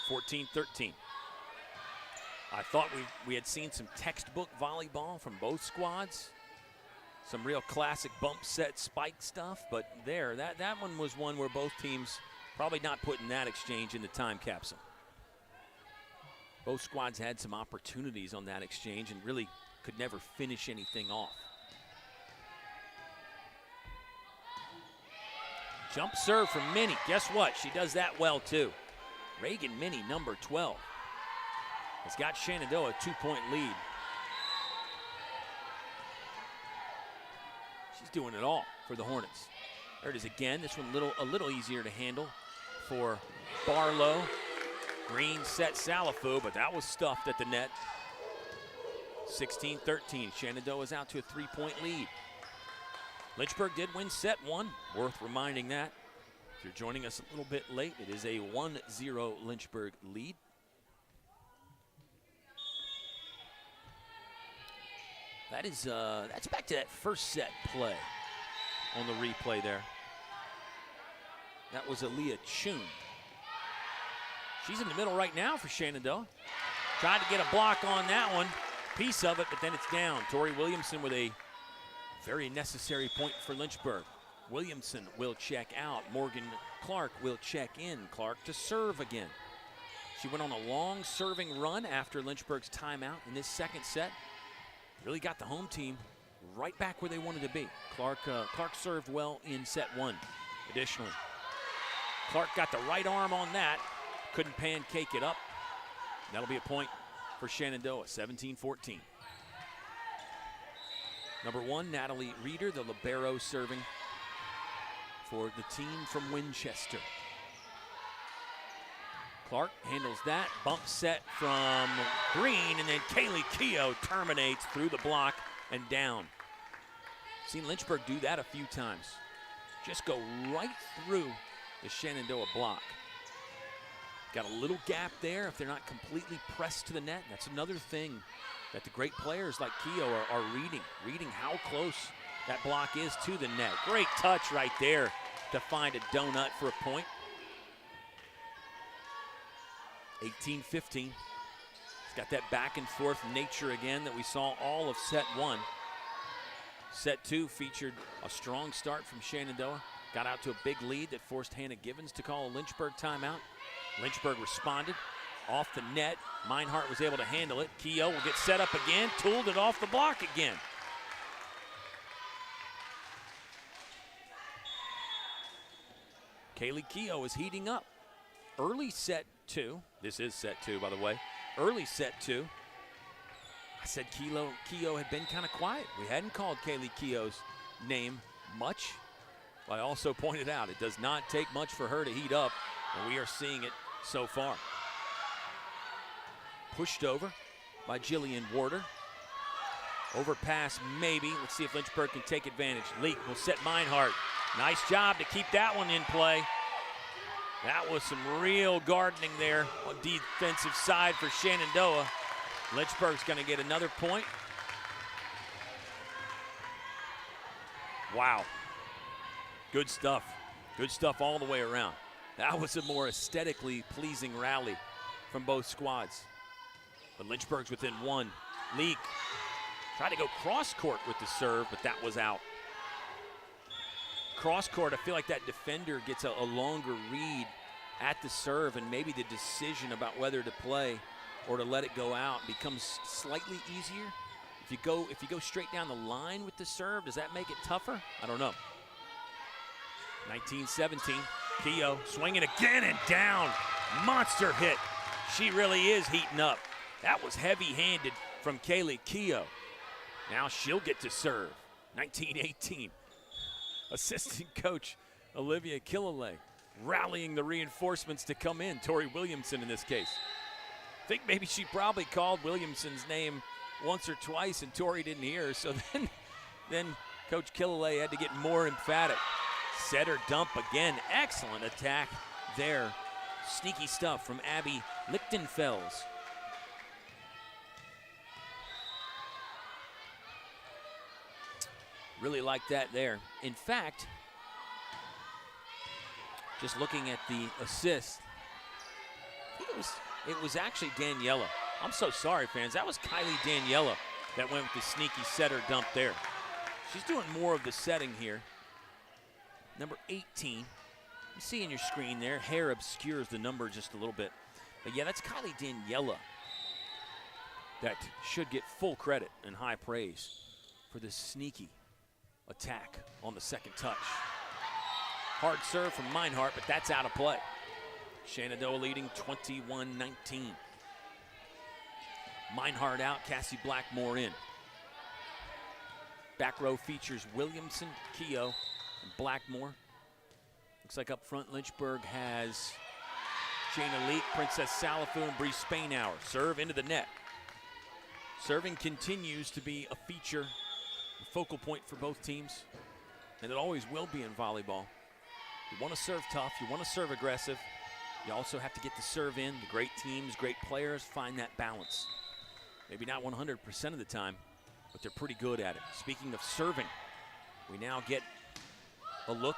14-13. I thought we had seen some textbook volleyball from both squads. Some real classic bump set spike stuff. But there, that one was one where both teams probably not putting that exchange in the time capsule. Both squads had some opportunities on that exchange and really could never finish anything off. Jump serve from Minnie. Guess what? She does that well too. Reagan Minnie, number 12, has got Shenandoah a 2-point lead. She's doing it all for the Hornets. There it is again. This one a little easier to handle for Barlow. Green set Salafu, but that was stuffed at the net. 16-13. Shenandoah is out to a 3-point lead. Lynchburg did win set 1. Worth reminding that. If you're joining us a little bit late, it is a 1-0 Lynchburg lead. That's back to that first set play on the replay there. That was Aaliyah Chun. She's in the middle right now for Shenandoah. Tried to get a block on that one, piece of it, but then it's down. Tori Williamson with a very necessary point for Lynchburg. Williamson will check out. Morgan Clark will check in. Clark to serve again. She went on a long serving run after Lynchburg's timeout in this second set. Really got the home team right back where they wanted to be. Clark served well in set 1. Additionally, Clark got the right arm on that. Couldn't pancake it up. That'll be a point for Shenandoah, 17-14. Number 1, Natalie Reeder, the libero, serving for the team from Winchester. Clark handles that, bump set from Green, and then Kaylee Keogh terminates through the block and down. Seen Lynchburg do that a few times. Just go right through the Shenandoah block. Got a little gap there if they're not completely pressed to the net. That's another thing that the great players like Keogh are reading how close that block is to the net. Great touch right there to find a donut for a point. 18-15. It's got that back and forth nature again that we saw all of set 1. Set 2 featured a strong start from Shenandoah. Got out to a big lead that forced Hannah Givens to call a Lynchburg timeout. Lynchburg responded off the net. Meinhardt was able to handle it. Keogh will get set up again, tooled it off the block again. Kaylee Keogh is heating up. Early set 2, this is set 2 by the way, early set 2, I said Keogh had been kind of quiet. We hadn't called Kaylee Keogh's name much, but I also pointed out it does not take much for her to heat up, and we are seeing it so far. Pushed over by Jillian Warder. Overpass maybe. Let's see if Lynchburg can take advantage. Leak will set Meinhardt. Nice job to keep that one in play. That was some real gardening there on defensive side for Shenandoah. Lynchburg's going to get another point. Wow. Good stuff. Good stuff all the way around. That was a more aesthetically pleasing rally from both squads. But Lynchburg's within 1. Leak tried to go cross court with the serve, but that was out. Cross court, I feel like that defender gets a longer read at the serve, and maybe the decision about whether to play or to let it go out becomes slightly easier. If you go straight down the line with the serve, does that make it tougher? I don't know. 19-17, Keogh swinging again and down. Monster hit. She really is heating up. That was heavy-handed from Kaylee Keogh. Now she'll get to serve. 19-18. Assistant coach Olivia Killalay rallying the reinforcements to come in. Tori Williamson in this case. I think maybe she probably called Williamson's name once or twice and Tori didn't hear her, so then Coach Killalay had to get more emphatic. Set her dump again. Excellent attack there. Sneaky stuff from Abby Lichtenfels. Really like that there. In fact, just looking at the assist, I think it was actually Daniela. I'm so sorry, fans. That was Kylie Daniela that went with the sneaky setter dump there. She's doing more of the setting here. Number 18. You see in your screen there, hair obscures the number just a little bit. But yeah, that's Kylie Daniela that should get full credit and high praise for this sneaky attack on the second touch. Hard serve from Meinhardt, but that's out of play. Shenandoah leading 21-19. Meinhardt out, Cassie Blackmore in. Back row features Williamson, Keogh, and Blackmore. Looks like up front Lynchburg has Jana Leak, Princess Salafu, and Bree Spainhour. Serve into the net. Serving continues to be a feature, a focal point for both teams, and it always will be in volleyball. You want to serve tough, you want to serve aggressive, you also have to get the serve in. The great teams, great players find that balance. Maybe not 100% of the time, but they're pretty good at it. Speaking of serving, we now get a look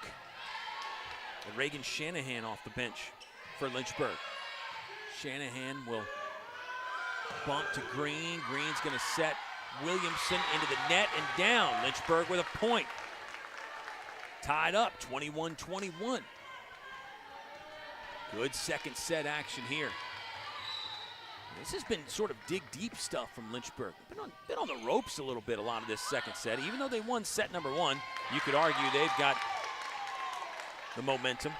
at Reagan Shanahan off the bench for Lynchburg. Shanahan will bump to Green. Green's going to set Williamson into the net and down. Lynchburg with a point. Tied up, 21-21. Good second set action here. This has been sort of dig deep stuff from Lynchburg. Been on the ropes a little bit a lot of this second set. Even though they won set number 1, you could argue they've got the momentum.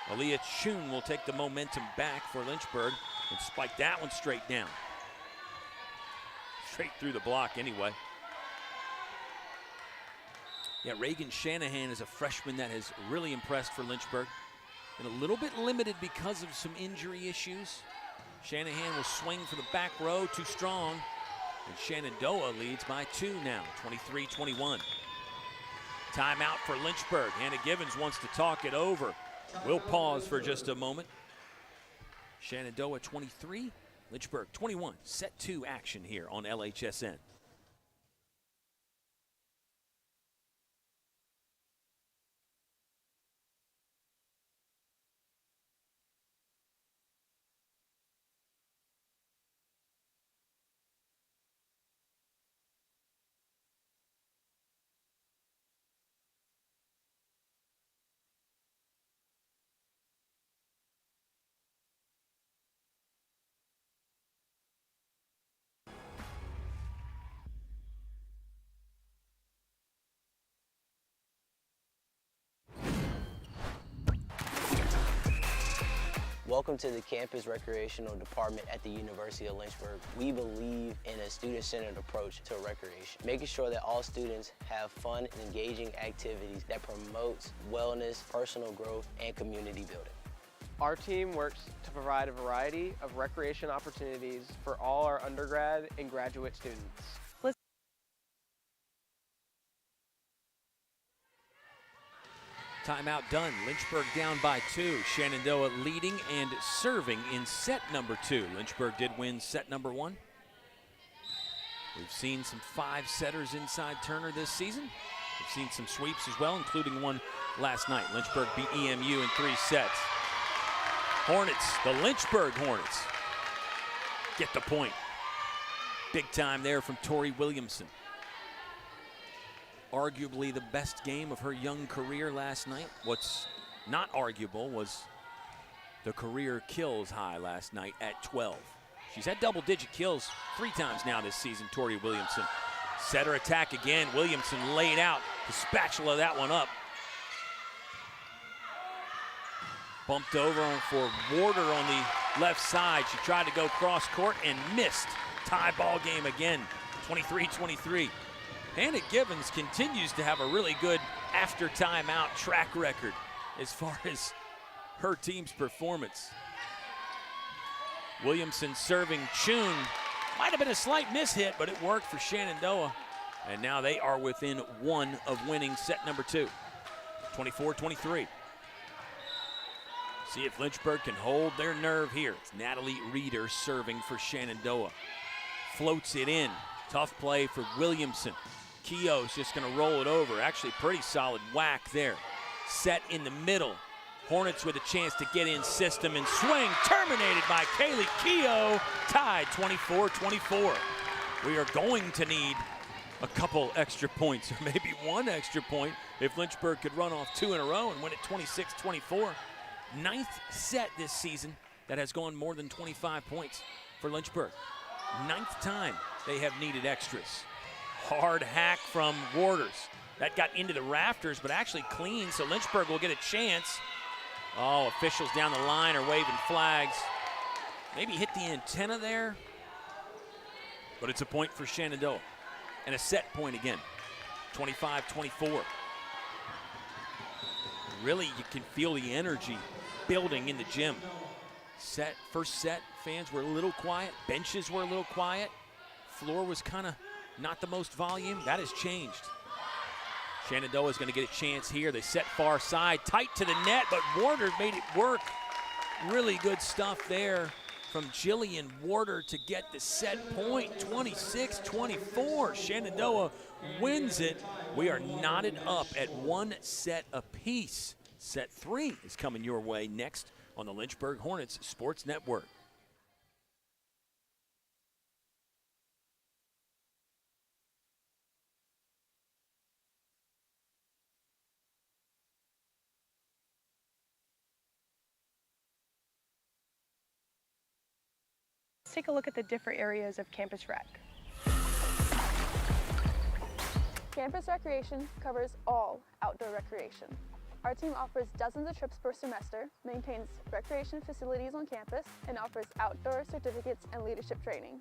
Aaliyah Chun will take the momentum back for Lynchburg and spike that one straight down. Straight through the block anyway. Yeah, Reagan Shanahan is a freshman that has really impressed for Lynchburg. And a little bit limited because of some injury issues. Shanahan will swing for the back row, too strong. And Shenandoah leads by 2 now, 23-21. Timeout for Lynchburg. Hannah Givens wants to talk it over. We'll pause for just a moment. Shenandoah 23, Lynchburg 21. Set 2 action here on LHSN. Welcome to the Campus Recreational Department at the University of Lynchburg. We believe in a student-centered approach to recreation, making sure that all students have fun and engaging activities that promotes wellness, personal growth, and community building. Our team works to provide a variety of recreation opportunities for all our undergrad and graduate students. Timeout done. Lynchburg down by 2. Shenandoah leading and serving in set number 2. Lynchburg did win set number 1. We've seen some 5-setters inside Turner this season. We've seen some sweeps as well, including one last night. Lynchburg beat EMU in 3 sets. Hornets, the Lynchburg Hornets, get the point. Big time there from Tori Williamson. Arguably the best game of her young career last night. What's not arguable was the career kills high last night at 12. She's had double-digit kills 3 times now this season, Tori Williamson. Set her attack again. Williamson laid out to spatula that one up. Bumped over for Warder on the left side. She tried to go cross court and missed. Tie ball game again, 23-23. Hannah Givens continues to have a really good after timeout track record as far as her team's performance. Williamson serving Chun. Might have been a slight mishit, but it worked for Shenandoah. And now they are within 1 of winning set number 2, 24-23. See if Lynchburg can hold their nerve here. It's Natalie Reeder serving for Shenandoah. Floats it in. Tough play for Williamson. Keogh's just going to roll it over. Actually, pretty solid whack there. Set in the middle. Hornets with a chance to get in system and swing. Terminated by Kaylee Keogh. Tied 24-24. We are going to need a couple extra points, or maybe 1 extra point if Lynchburg could run off 2 in a row and win it 26-24. 9th set this season that has gone more than 25 points for Lynchburg. 9th time they have needed extras. Hard hack from Warders. That got into the rafters, but actually clean, so Lynchburg will get a chance. Oh, officials down the line are waving flags. Maybe hit the antenna there, but it's a point for Shenandoah. And a set point again, 25-24. Really, you can feel the energy building in the gym. First set, fans were a little quiet. Benches were a little quiet. Floor was kind of not the most volume. That has changed. Shenandoah is going to get a chance here. They set far side, tight to the net, but Warder made it work. Really good stuff there from Jillian Warder to get the set point, 26-24. Shenandoah wins it. We are knotted up at 1 set apiece. Set 3 is coming your way next on the Lynchburg Hornets Sports Network. Let's take a look at the different areas of campus rec. Campus recreation covers all outdoor recreation. Our team offers dozens of trips per semester, maintains recreation facilities on campus, and offers outdoor certificates and leadership training.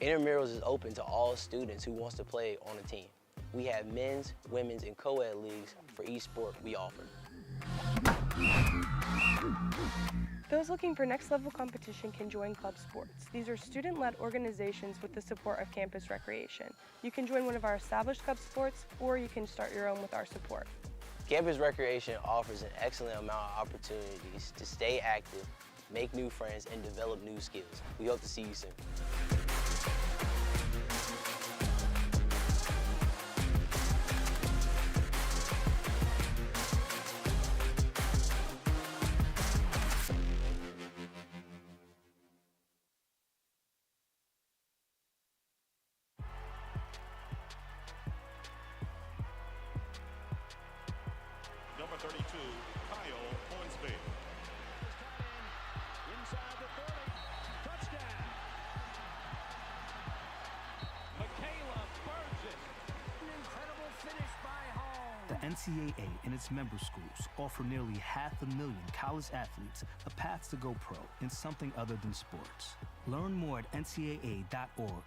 Intramurals is open to all students who wants to play on a team. We have men's, women's, and co-ed leagues for each sport we offer. Those looking for next level competition can join club sports. These are student-led organizations with the support of campus recreation. You can join one of our established club sports, or you can start your own with our support. Campus recreation offers an excellent amount of opportunities to stay active, make new friends, and develop new skills. We hope to see you soon. Number 32, Kyle Hornsby. Inside the 30. Touchdown. Michaela Burgess. An incredible finish by Hall. The NCAA and its member schools offer nearly 500,000 college athletes a path to go pro in something other than sports. Learn more at ncaa.org.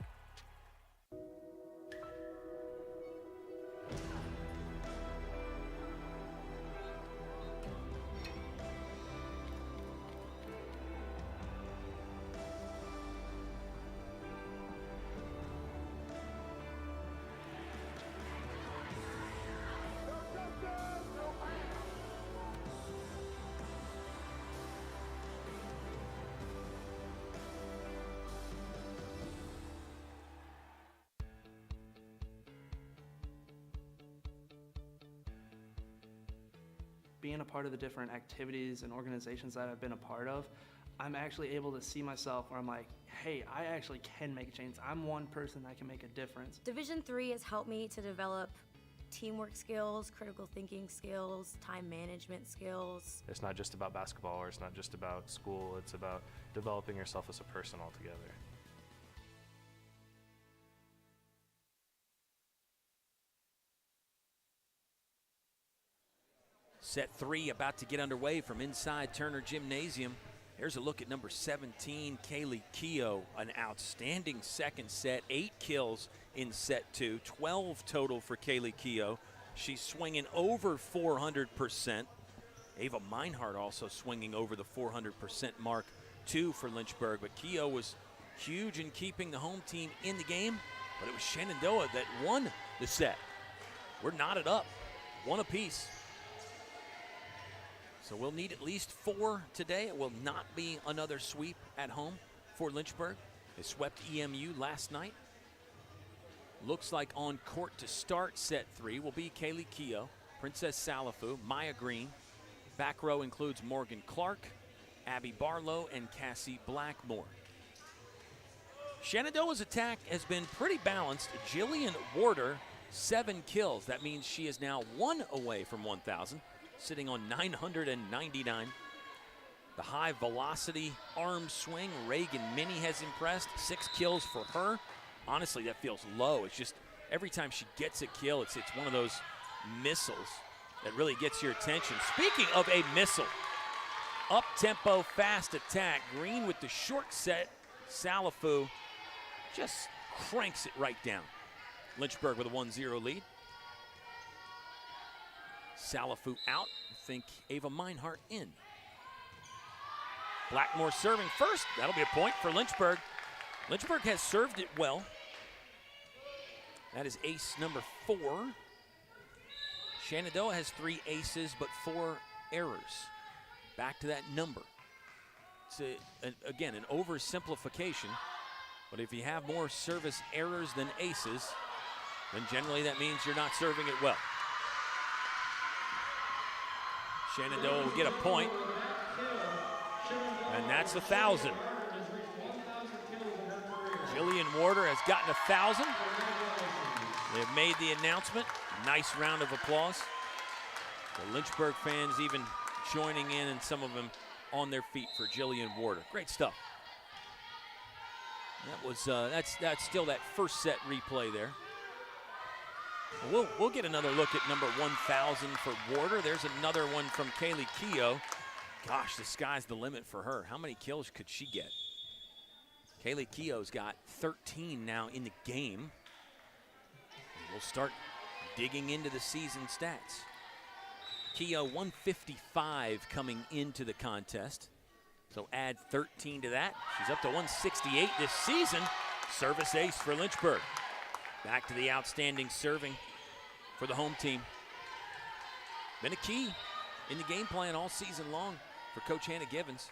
Being a part of the different activities and organizations that I've been a part of, I'm actually able to see myself where I'm like, hey, I actually can make a change. I'm one person that can make a difference. Division III has helped me to develop teamwork skills, critical thinking skills, time management skills. It's not just about basketball, or it's not just about school. It's about developing yourself as a person altogether. Set 3 about to get underway from inside Turner Gymnasium. Here's a look at number 17, Kaylee Keogh. An outstanding second set, 8 kills in set 2, 12 total for Kaylee Keogh. She's swinging over 400%. Ava Meinhardt also swinging over the 400% mark, too, for Lynchburg. But Keogh was huge in keeping the home team in the game, but it was Shenandoah that won the set. We're knotted up, 1 apiece. So we'll need at least 4 today. It will not be another sweep at home for Lynchburg. They swept EMU last night. Looks like on court to start set 3 will be Kaylee Keogh, Princess Salafu, Maya Green. Back row includes Morgan Clark, Abby Barlow, and Cassie Blackmore. Shenandoah's attack has been pretty balanced. Jillian Warder, 7 kills. That means she is now 1 away from 1,000. Sitting on 999. The high velocity arm swing, Reagan Minnie has impressed. 6 kills for her. Honestly, that feels low. It's just every time she gets a kill, it's one of those missiles that really gets your attention. Speaking of a missile, up-tempo, fast attack. Green with the short set. Salafu just cranks it right down. Lynchburg with a 1-0 lead. Salafu out. I think Ava Meinhardt in. Blackmore serving first. That'll be a point for Lynchburg. Lynchburg has served it well. That is ace number 4. Shenandoah has 3 aces, but 4 errors. Back to that number. It's, again, an oversimplification, but if you have more service errors than aces, then generally that means you're not serving it well. Shenandoah will get a point, and that's 1,000. Jillian Warder has gotten 1,000. They've made the announcement. Nice round of applause. The Lynchburg fans even joining in, and some of them on their feet for Jillian Warder. Great stuff. That was that's still that first set replay there. We'll get another look at number 1,000 for Warder. There's another one from Kaylee Keogh. Gosh, the sky's the limit for her. How many kills could she get? Kaylee Keogh's got 13 now in the game. We'll start digging into the season stats. Keogh 155 coming into the contest. So add 13 to that. She's up to 168 this season. Service ace for Lynchburg. Back to the outstanding serving for the home team. Been a key in the game plan all season long for Coach Hannah Givens.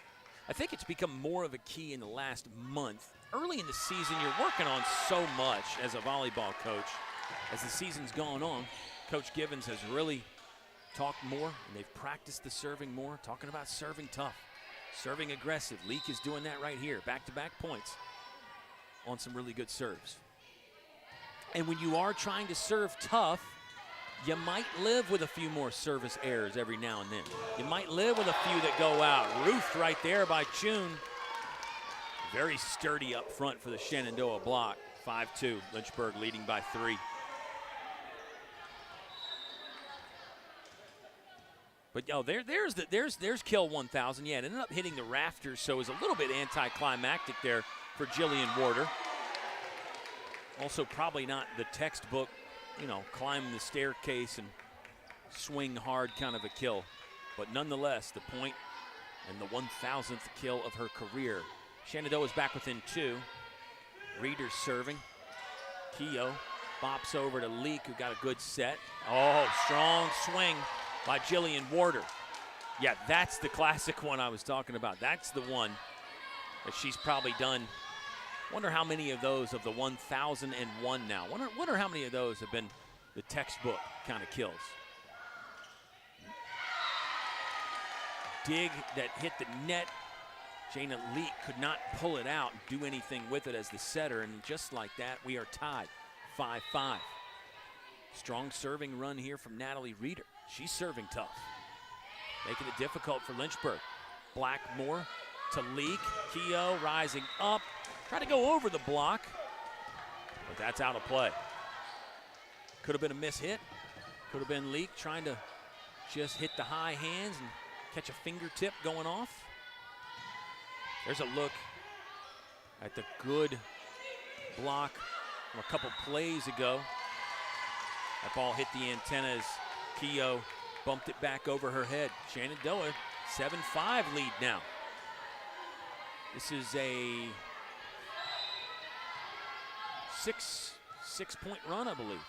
I think it's become more of a key in the last month. Early in the season, you're working on so much as a volleyball coach. As the season's gone on, Coach Givens has really talked more, and they've practiced the serving more, talking about serving tough, serving aggressive. Leak is doing that right here, back-to-back points on some really good serves. And when you are trying to serve tough, you might live with a few more service errors every now and then. You might live with a few that go out. Roofed right there by Chun. Very sturdy up front for the Shenandoah block. 5-2, Lynchburg leading by 3. But there's kill 1,000. Yeah, it ended up hitting the rafters, so it was a little bit anticlimactic there for Jillian Warder. Also probably not the textbook, climb the staircase and swing hard kind of a kill. But nonetheless, the point and the 1,000th kill of her career. Shenandoah is back within 2. Reeder's serving. Keogh bops over to Leak, who got a good set. Oh, strong swing by Jillian Warder. Yeah, that's the classic one I was talking about. That's the one that she's probably done. Wonder how many of those of the 1,001 now. Wonder how many of those have been the textbook kind of kills. Dig that hit the net. Jana Leak could not pull it out and do anything with it as the setter, and just like that, we are tied 5-5. Strong serving run here from Natalie Reeder. She's serving tough, making it difficult for Lynchburg. Blackmore to Leak. Keogh rising up. Try to go over the block, but that's out of play. Could have been a miss hit. Could have been Leak trying to just hit the high hands and catch a fingertip going off. There's a look at the good block from a couple plays ago. That ball hit the antenna as Keogh bumped it back over her head. Shenandoah, 7-5 lead now. This is a six-point run, I believe.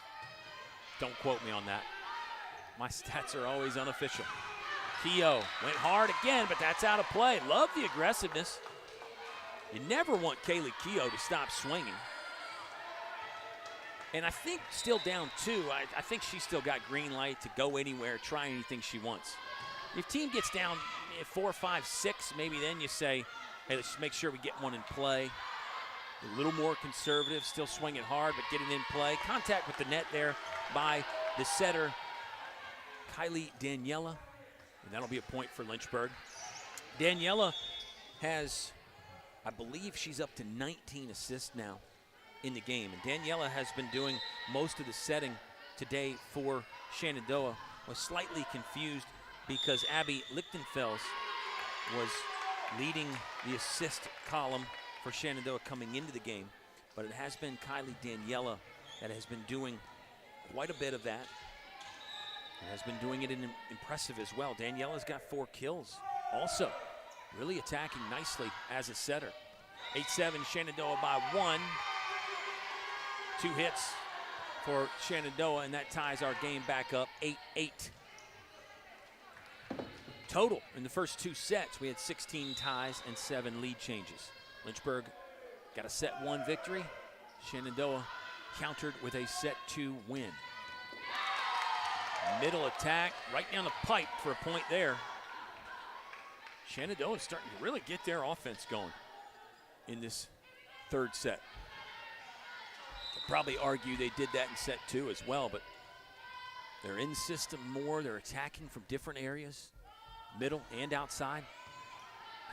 Don't quote me on that. My stats are always unofficial. Keogh went hard again, but that's out of play. Love the aggressiveness. You never want Kaylee Keogh to stop swinging. And I think still down 2, I think she's still got green light to go anywhere, try anything she wants. If team gets down 4, 5, 6, maybe then you say, hey, let's just make sure we get one in play. A little more conservative, still swinging hard, but getting in play. Contact with the net there by the setter, Kylie Daniela. And that'll be a point for Lynchburg. Daniela has, I believe she's up to 19 assists now in the game. And Daniela has been doing most of the setting today for Shenandoah. Was slightly confused because Abby Lichtenfels was leading the assist column for Shenandoah coming into the game. But it has been Kylie Daniela that has been doing quite a bit of that. And has been doing it impressive as well. Daniela's got 4 kills also really attacking nicely as a setter. 8-7, Shenandoah by 1. 2 hits for Shenandoah, and that ties our game back up 8-8. Total in the first 2 sets, we had 16 ties and 7 lead changes. Lynchburg got a set 1 victory. Shenandoah countered with a set 2 win. Middle attack right down the pipe for a point there. Shenandoah is starting to really get their offense going in this 3rd set. Could probably argue they did that in set 2 as well, but they're in system more. They're attacking from different areas, middle and outside.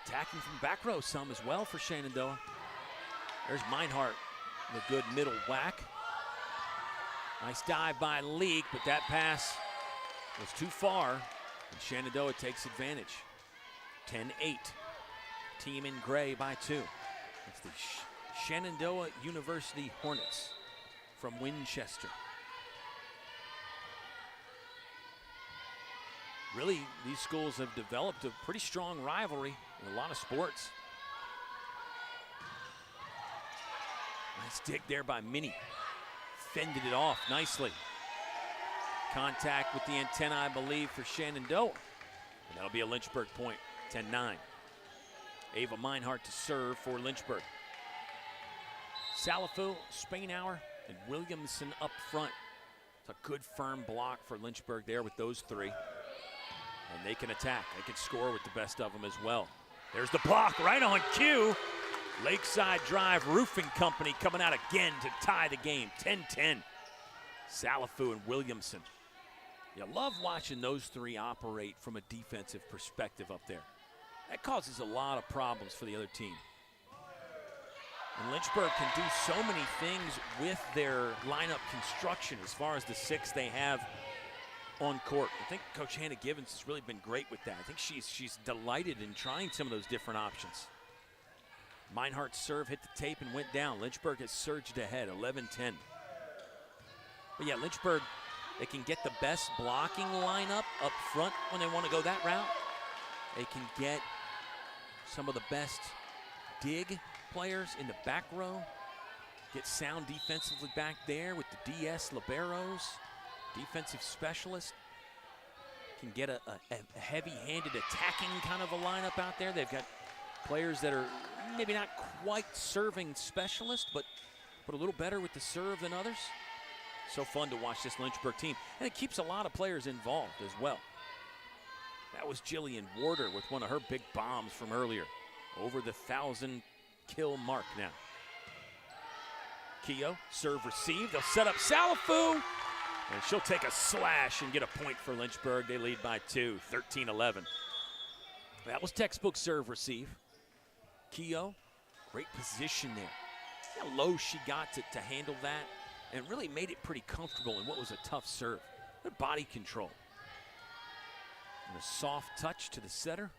Attacking from back row some as well for Shenandoah. There's Meinhardt, the good middle whack. Nice dive by Leak, but that pass was too far, and Shenandoah takes advantage. 10-8, team in gray by 2. It's the Shenandoah University Hornets from Winchester. Really, these schools have developed a pretty strong rivalry in a lot of sports. Nice dig there by Minnie. Fended it off nicely. Contact with the antenna, I believe, for Shenandoah. And that'll be a Lynchburg point, 10-9. Ava Meinhardt to serve for Lynchburg. Salafu, Spainhour, and Williamson up front. It's a good firm block for Lynchburg there with those 3. And they can attack. They can score with the best of them as well. There's the block right on cue. Lakeside Drive Roofing Company coming out again to tie the game, 10-10. Salafu and Williamson. You love watching those 3 operate from a defensive perspective up there. That causes a lot of problems for the other team. And Lynchburg can do so many things with their lineup construction as far as the 6 they have on court. I think Coach Hannah Givens has really been great with that. I think she's delighted in trying some of those different options. Meinhardt's serve hit the tape and went down. Lynchburg has surged ahead, 11-10. But yeah, Lynchburg, they can get the best blocking lineup up front when they want to go that route. They can get some of the best dig players in the back row. Get sound defensively back there with the DS liberos. Defensive specialist. Can get a heavy-handed attacking kind of a lineup out there. They've got players that are maybe not quite serving specialists, but a little better with the serve than others. So fun to watch this Lynchburg team. And it keeps a lot of players involved as well. That was Jillian Warder with one of her big bombs from earlier. Over the 1,000-kill mark now. Keogh, serve received. They'll set up Salafu. And she'll take a slash and get a point for Lynchburg. They lead by 2, 13-11. That was textbook serve receive. Keogh, great position there. See how low she got to handle that and really made it pretty comfortable in what was a tough serve. Good body control. And a soft touch to the setter.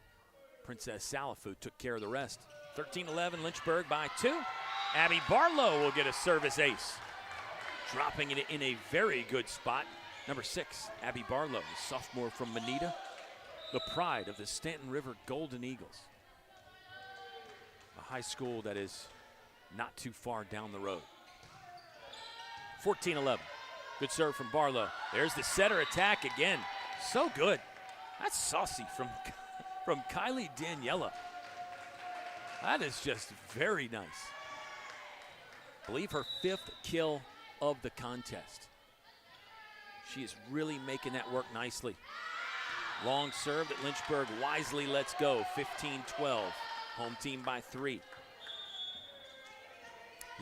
Princess Salafu took care of the rest. 13-11, Lynchburg by 2. Abby Barlow will get a service ace. Dropping it in a very good spot. Number 6, Abby Barlow, a sophomore from Manita. The pride of the Stanton River Golden Eagles. A high school that is not too far down the road. 14-11. Good serve from Barlow. There's the setter attack again. So good. That's saucy from Kylie Daniela. That is just very nice. I believe her 5th kill of the contest. She is really making that work nicely. Long serve that Lynchburg wisely lets go, 15-12. Home team by 3.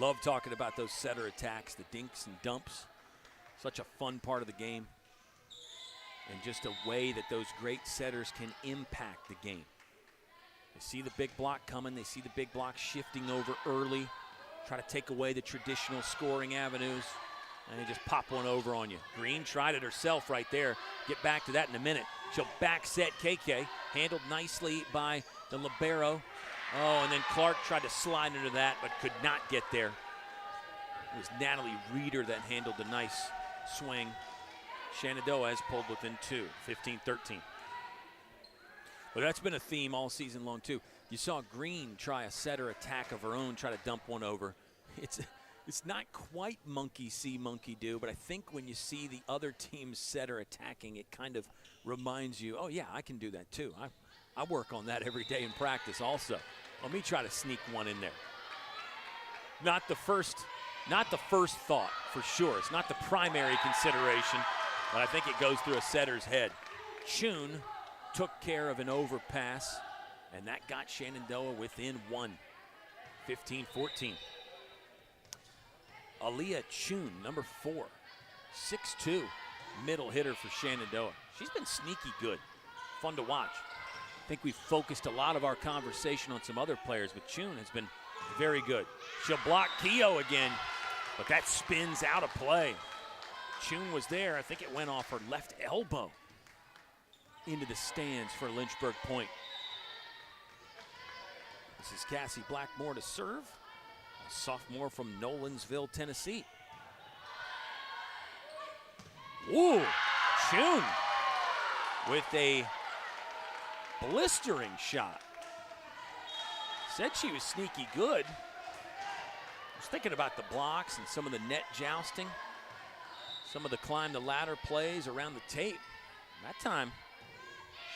Love talking about those setter attacks, the dinks and dumps. Such a fun part of the game. And just a way that those great setters can impact the game. They see the big block coming. They see the big block shifting over early. Try to take away the traditional scoring avenues. And they just pop one over on you. Green tried it herself right there. Get back to that in a minute. She'll back set KK. Handled nicely by the libero. Oh, and then Clark tried to slide into that, but could not get there. It was Natalie Reeder that handled the nice swing. Shenandoah has pulled within 2, 15-13. Well, that's been a theme all season long, too. You saw Green try a setter attack of her own, try to dump one over. It's not quite monkey see, monkey do, but I think when you see the other team's setter attacking, it kind of reminds you, oh, yeah, I can do that, too. I work on that every day in practice also. Let me try to sneak one in there. Not the first thought, for sure. It's not the primary consideration, but I think it goes through a setter's head. Chun took care of an overpass, and that got Shenandoah within 1, 15-14. Aaliyah Chun, number 4, 6'2", middle hitter for Shenandoah. She's been sneaky good, fun to watch. I think we've focused a lot of our conversation on some other players, but Chun has been very good. She'll block Keogh again, but that spins out of play. Chun was there. I think it went off her left elbow into the stands for Lynchburg point. This is Cassie Blackmore to serve, a sophomore from Nolensville, Tennessee. Ooh, Chun with a blistering shot. Said she was sneaky good. I was thinking about the blocks and some of the net jousting, some of the climb the ladder plays around the tape. That time,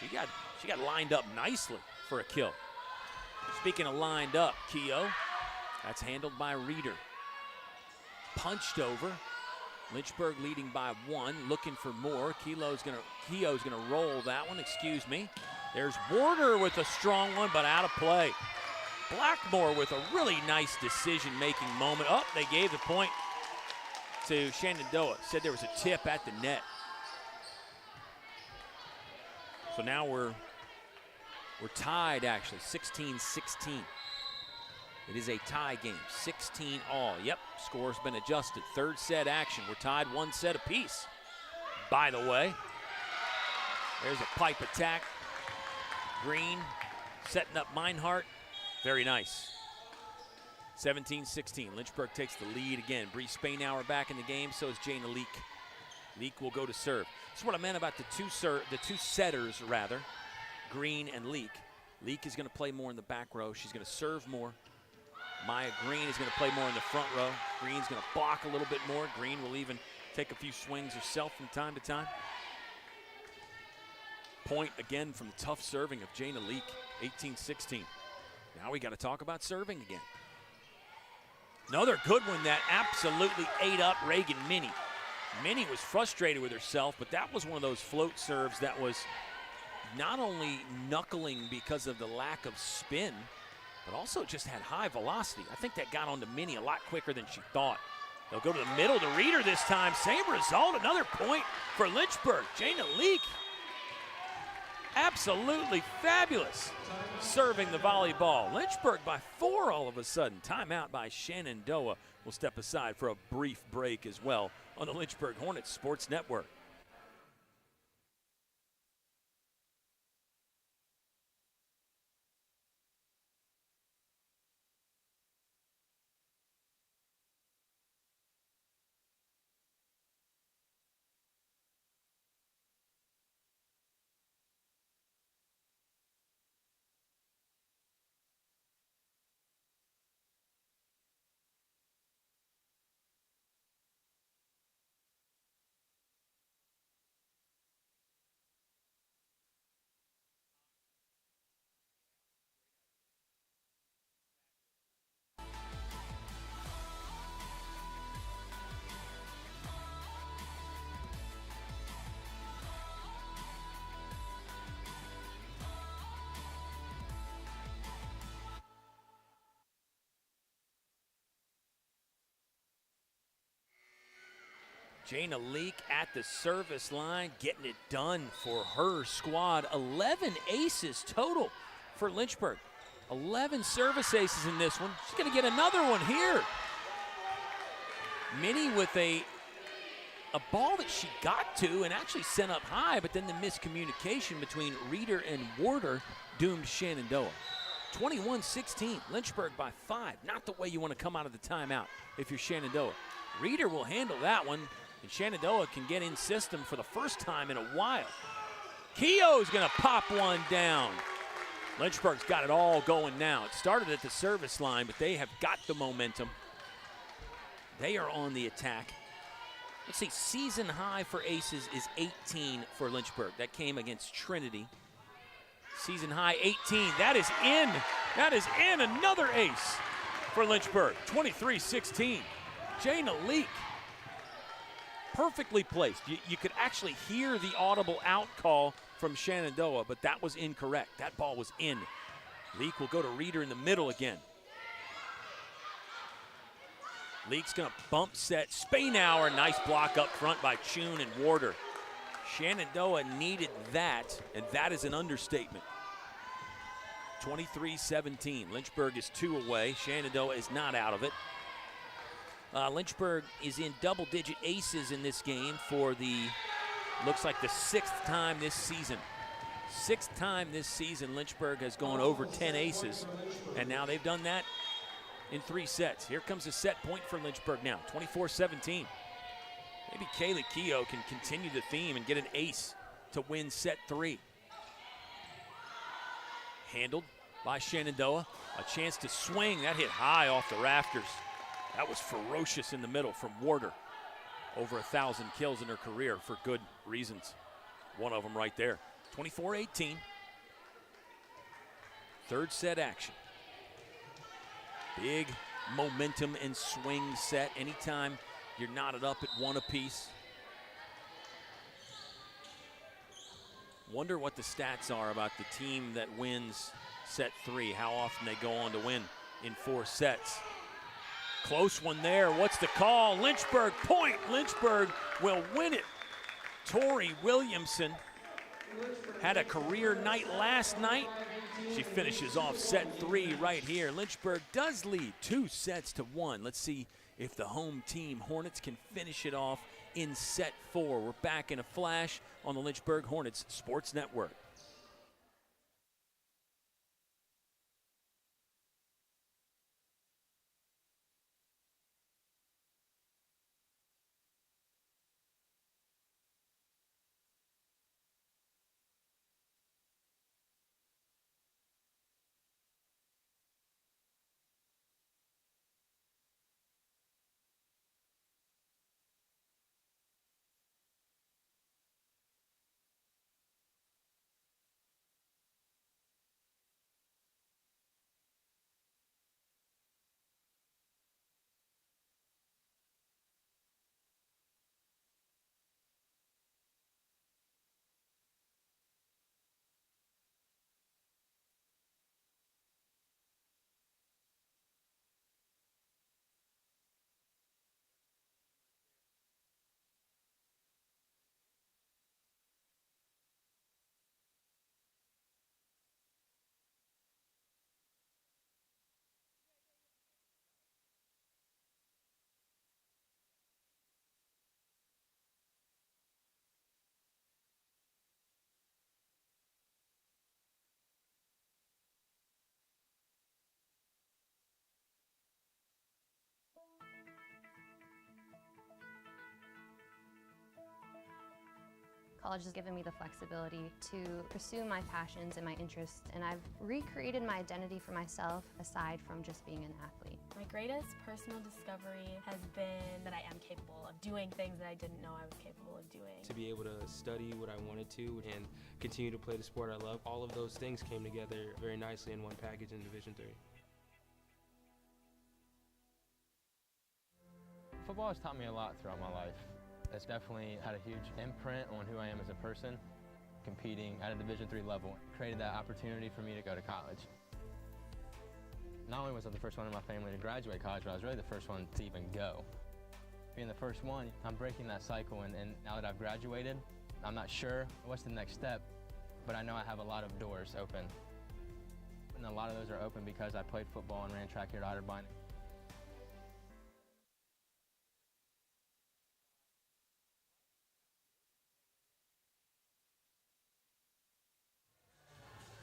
she got lined up nicely for a kill. Speaking of lined up, Keogh, that's handled by Reeder. Punched over. Lynchburg leading by 1, looking for more. Keogh's gonna roll that one, excuse me. There's Warder with a strong one, but out of play. Blackmore with a really nice decision-making moment. Oh, they gave the point to Shenandoah. Said there was a tip at the net. So now we're tied, actually, 16-16. It is a tie game, 16 all. Yep, score's been adjusted. Third set action. We're tied 1 set apiece. By the way, there's a pipe attack. Green setting up Meinhardt. Very nice. 17-16. Lynchburg takes the lead again. Bree Spainauer back in the game. So is Jana Leek. Leek will go to serve. That's what I meant about the two setters, rather. Green and Leek. Leek is going to play more in the back row. She's going to serve more. Maya Green is going to play more in the front row. Green's going to block a little bit more. Green will even take a few swings herself from time to time. Point again from the tough serving of Jana Leek, 18-16. Now we got to talk about serving again. Another good one that absolutely ate up Reagan Minnie. Minnie was frustrated with herself, but that was one of those float serves that was not only knuckling because of the lack of spin, but also just had high velocity. I think that got onto Minnie a lot quicker than she thought. They'll go to the middle to Reeder this time. Same result, another point for Lynchburg. Jana Leek, absolutely fabulous serving the volleyball. Lynchburg by 4 all of a sudden. Timeout by Shenandoah. We'll step aside for a brief break as well on the Lynchburg Hornets Sports Network. Jana Leek at the service line, getting it done for her squad. 11 aces total for Lynchburg. 11 service aces in this one. She's going to get another one here. Minnie with a ball that she got to and actually sent up high, but then the miscommunication between Reeder and Warder doomed Shenandoah. 21-16, Lynchburg by 5. Not the way you want to come out of the timeout if you're Shenandoah. Reeder will handle that one, and Shenandoah can get in system for the first time in a while. Keogh's going to pop one down. Lynchburg's got it all going now. It started at the service line, but they have got the momentum. They are on the attack. Let's see, season high for aces is 18 for Lynchburg. That came against Trinity. Season high 18, that is in. That is in, another ace for Lynchburg, 23-16. Jayna Leak, perfectly placed. You could actually hear the audible out call from Shenandoah, but that was incorrect. That ball was in. Leak will go to Reeder in the middle again. Leak's gonna bump set. Spainauer, nice block up front by Chun and Warder. Shenandoah needed that, and that is an understatement. 23-17. Lynchburg is 2 away. Shenandoah is not out of it. Lynchburg is in double-digit aces in this game for looks like the 6th time this season. 6th time this season Lynchburg has gone over 10 aces, and now they've done that in 3 sets. Here comes a set point for Lynchburg now, 24-17. Maybe Kaylee Keogh can continue the theme and get an ace to win set 3. Handled by Shenandoah. A chance to swing. That hit high off the rafters. That was ferocious in the middle from Warder. Over 1,000 kills in her career for good reasons. One of them right there. 24-18. 3rd set action. Big momentum and swing set. Anytime you're knotted up at 1 apiece. Wonder what the stats are about the team that wins set 3, how often they go on to win in 4 sets. Close one there. What's the call? Lynchburg point. Lynchburg will win it. Tori Williamson had a career night last night. She finishes off set 3 right here. Lynchburg does lead 2-1. Let's see if the home team Hornets can finish it off in set 4. We're back in a flash on the Lynchburg Hornets Sports Network. College has given me the flexibility to pursue my passions and my interests, and I've recreated my identity for myself aside from just being an athlete. My greatest personal discovery has been that I am capable of doing things that I didn't know I was capable of doing. To be able to study what I wanted to and continue to play the sport I love, all of those things came together very nicely in one package in Division III. Football has taught me a lot throughout my life. It's definitely had a huge imprint on who I am as a person. Competing at a Division III level created that opportunity for me to go to college. Not only was I the first one in my family to graduate college, but I was really the first one to even go. Being the first one, I'm breaking that cycle, and now that I've graduated, I'm not sure what's the next step, but I know I have a lot of doors open. And a lot of those are open because I played football and ran track here at Otterbein.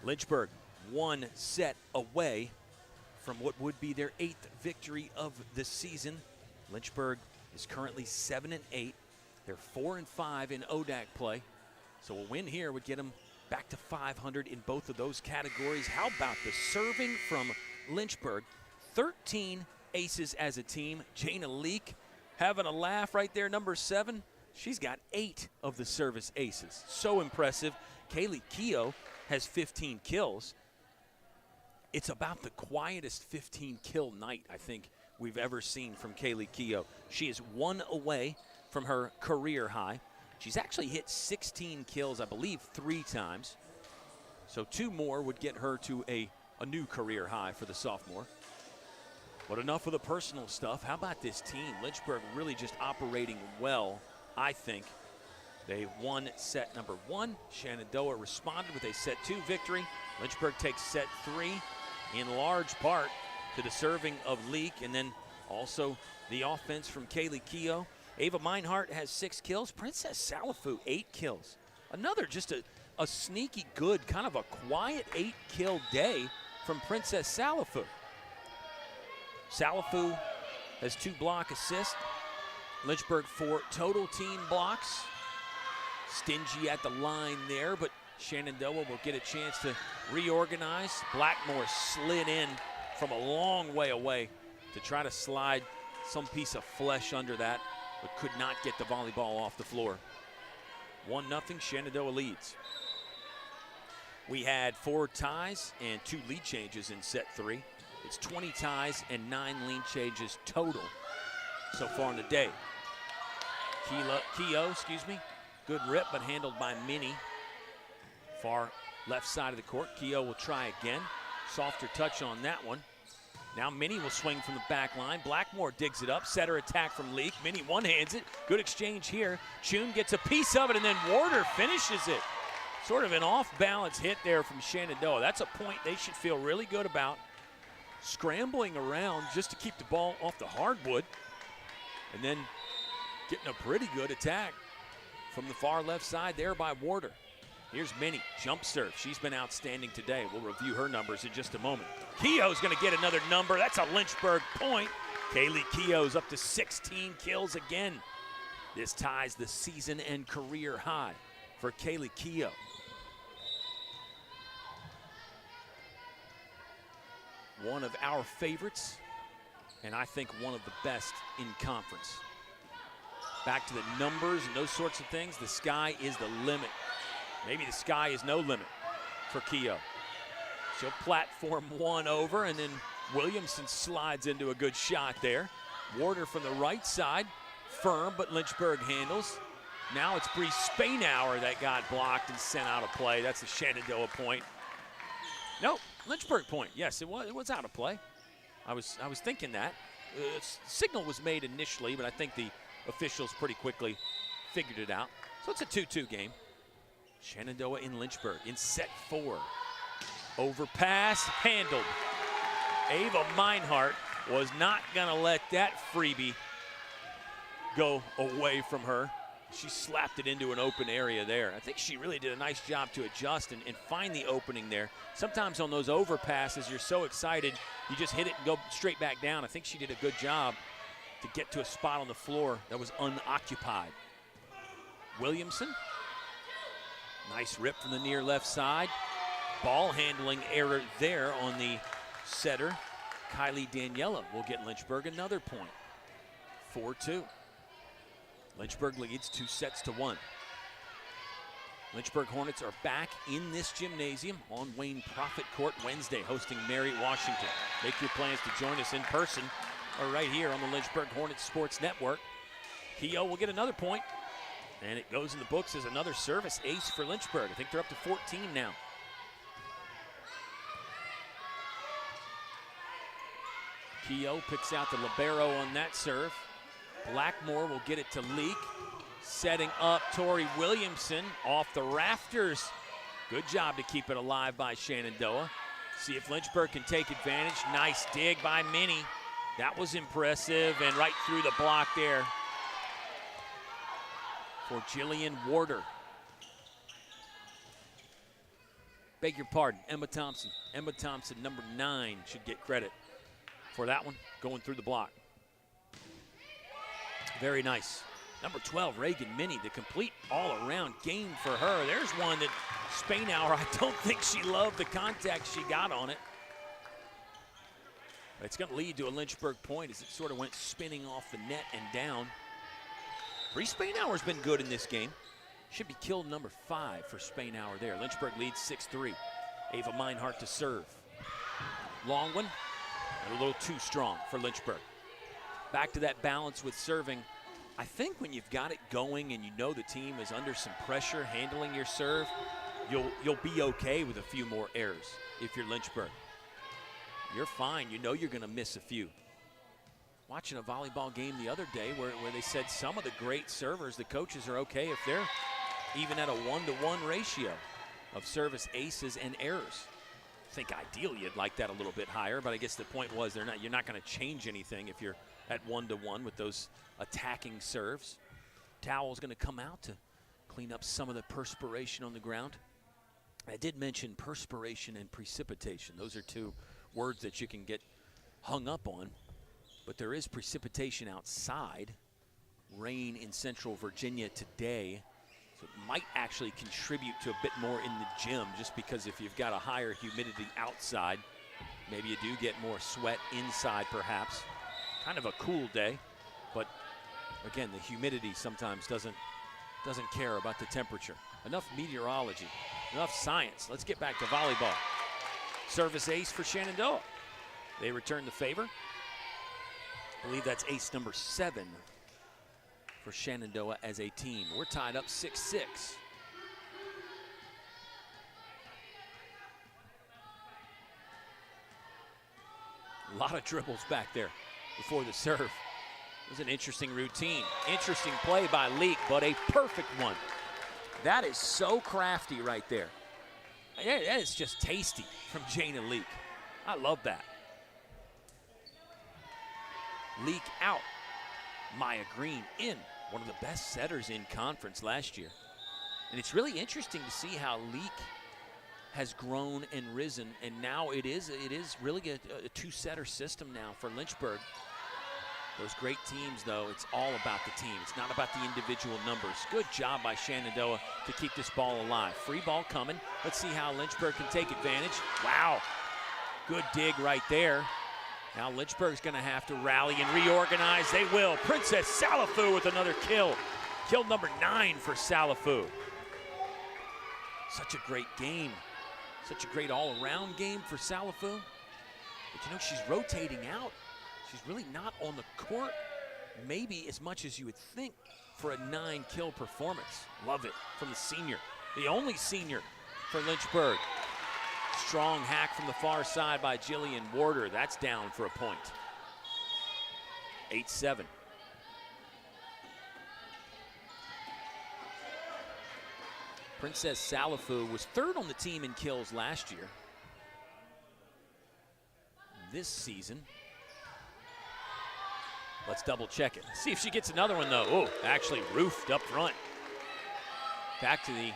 Lynchburg 1 set away from what would be their 8th victory of the season. Lynchburg is currently 7-8. They're 4-5 in ODAC play. So a win here would get them back to 500 in both of those categories. How about the serving from Lynchburg? 13 aces as a team. Jana Leak having a laugh right there, number 7. She's got 8 of the service aces. So impressive. Kaylee Keogh has 15 kills. It's about the quietest 15-kill night I think we've ever seen from Kaylee Keogh. She is 1 away from her career high. She's actually hit 16 kills, I believe, 3 times. So 2 more would get her to a new career high for the sophomore. But enough of the personal stuff. How about this team? Lynchburg really just operating well, I think. They won set number 1. Shenandoah responded with a set 2 victory. Lynchburg takes set 3 in large part to the serving of Leak, and then also the offense from Kaylee Keogh. Ava Meinhardt has 6 kills. Princess Salafu, 8 kills. Another just a sneaky good, kind of a quiet 8-kill day from Princess Salafu. Salafu has 2 block assists. Lynchburg 4 total team blocks. Stingy at the line there, but Shenandoah will get a chance to reorganize. Blackmore slid in from a long way away to try to slide some piece of flesh under that, but could not get the volleyball off the floor. 1-0, Shenandoah leads. We had 4 ties and 2 lead changes in set 3. It's 20 ties and 9 lead changes total so far in the day. Keogh, good rip, but handled by Minnie. Far left side of the court. Keogh will try again. Softer touch on that one. Now Minnie will swing from the back line. Blackmore digs it up. Setter attack from Leak. Minnie one-hands it. Good exchange here. Chun gets a piece of it, and then Warder finishes it. Sort of an off-balance hit there from Shenandoah. That's a point they should feel really good about. Scrambling around just to keep the ball off the hardwood. And then getting a pretty good attack from the far left side there by Warder. Here's Minnie, jump serve. She's been outstanding today. We'll review her numbers in just a moment. Keogh's gonna get another number. That's a Lynchburg point. Kaylee Keogh's up to 16 kills again. This ties the season and career high for Kaylee Keogh. One of our favorites, and I think one of the best in conference. Back to the numbers and those sorts of things, the sky is the limit. Maybe the sky is no limit for Keogh. She'll platform one over, and then Williamson slides into a good shot there. Warder from the right side, firm, but Lynchburg handles. Now it's Bree Spainauer that got blocked and sent out of play. That's a Shenandoah point. No, Lynchburg point. Yes, it was out of play. I was thinking that. Signal was made initially, but I think the officials pretty quickly figured it out. So it's a 2-2 game. Shenandoah in Lynchburg in set 4. Overpass, handled. Ava Meinhardt was not gonna let that freebie go away from her. She slapped it into an open area there. I think she really did a nice job to adjust and find the opening there. Sometimes on those overpasses, you're so excited, you just hit it and go straight back down. I think she did a good job to get to a spot on the floor that was unoccupied. Williamson, nice rip from the near left side. Ball handling error there on the setter. Kylie Daniela will get Lynchburg another point. 4-2. Lynchburg leads 2-1. Lynchburg Hornets are back in this gymnasium on Wayne Profit Court Wednesday, hosting Mary Washington. Make your plans to join us in person or right here on the Lynchburg Hornets Sports Network. Keogh will get another point, and it goes in the books as another service ace for Lynchburg. I think they're up to 14 now. Keogh picks out the libero on that serve. Blackmore will get it to Leak. Setting up Tori Williamson off the rafters. Good job to keep it alive by Shenandoah. See if Lynchburg can take advantage. Nice dig by Minnie. That was impressive, and right through the block there for Jillian Warder. Beg your pardon, Emma Thompson. Emma Thompson, number 9, should get credit for that one, going through the block. Very nice. Number 12, Reagan Minnie, the complete all-around game for her. There's one that Spainauer, I don't think she loved the contact she got on it. It's going to lead to a Lynchburg point as it sort of went spinning off the net and down. Bree Spainauer's been good in this game. Should be kill number 5 for Spainauer there. Lynchburg leads 6-3. Ava Meinhardt to serve. Long one, and a little too strong for Lynchburg. Back to that balance with serving. I think when you've got it going and you know the team is under some pressure handling your serve, you'll be okay with a few more errors if you're Lynchburg. You're fine. You know you're going to miss a few. Watching a volleyball game the other day where they said some of the great servers, the coaches are okay if they're even at a 1-to-1 ratio of service aces and errors. I think ideally you'd like that a little bit higher, but I guess the point was you're not going to change anything if you're at 1-to-1 with those attacking serves. Towel's going to come out to clean up some of the perspiration on the ground. I did mention perspiration and precipitation. Those are two words that you can get hung up on, but there is precipitation outside. Rain in central Virginia today, so it might actually contribute to a bit more in the gym, just because if you've got a higher humidity outside, maybe you do get more sweat inside perhaps. Kind of a cool day, but again, the humidity sometimes doesn't care about the temperature. Enough meteorology, enough science. Let's get back to volleyball. Service ace for Shenandoah. They return the favor. I believe that's ace number 7 for Shenandoah as a team. We're tied up 6-6. A lot of dribbles back there before the serve. It was an interesting routine. Interesting play by Leak, but a perfect one. That is so crafty right there. That is just tasty from Jana Leak. I love that. Leak out. Maya Green in. One of the best setters in conference last year. And it's really interesting to see how Leak has grown and risen, and now it is really a two-setter system now for Lynchburg. Those great teams, though, it's all about the team. It's not about the individual numbers. Good job by Shenandoah to keep this ball alive. Free ball coming. Let's see how Lynchburg can take advantage. Wow, good dig right there. Now Lynchburg's going to have to rally and reorganize. They will. Princess Salafu with another kill. Kill number 9 for Salafu. Such a great game. Such a great all-around game for Salafu. But you know, she's rotating out. She's really not on the court, maybe as much as you would think for a 9-kill performance. Love it from the senior, the only senior for Lynchburg. Strong hack from the far side by Jillian Warder. That's down for a point. 8-7. Princess Salafu was 3rd on the team in kills last year. This season, let's double check it. See if she gets another one though. Oh, actually roofed up front. Back to the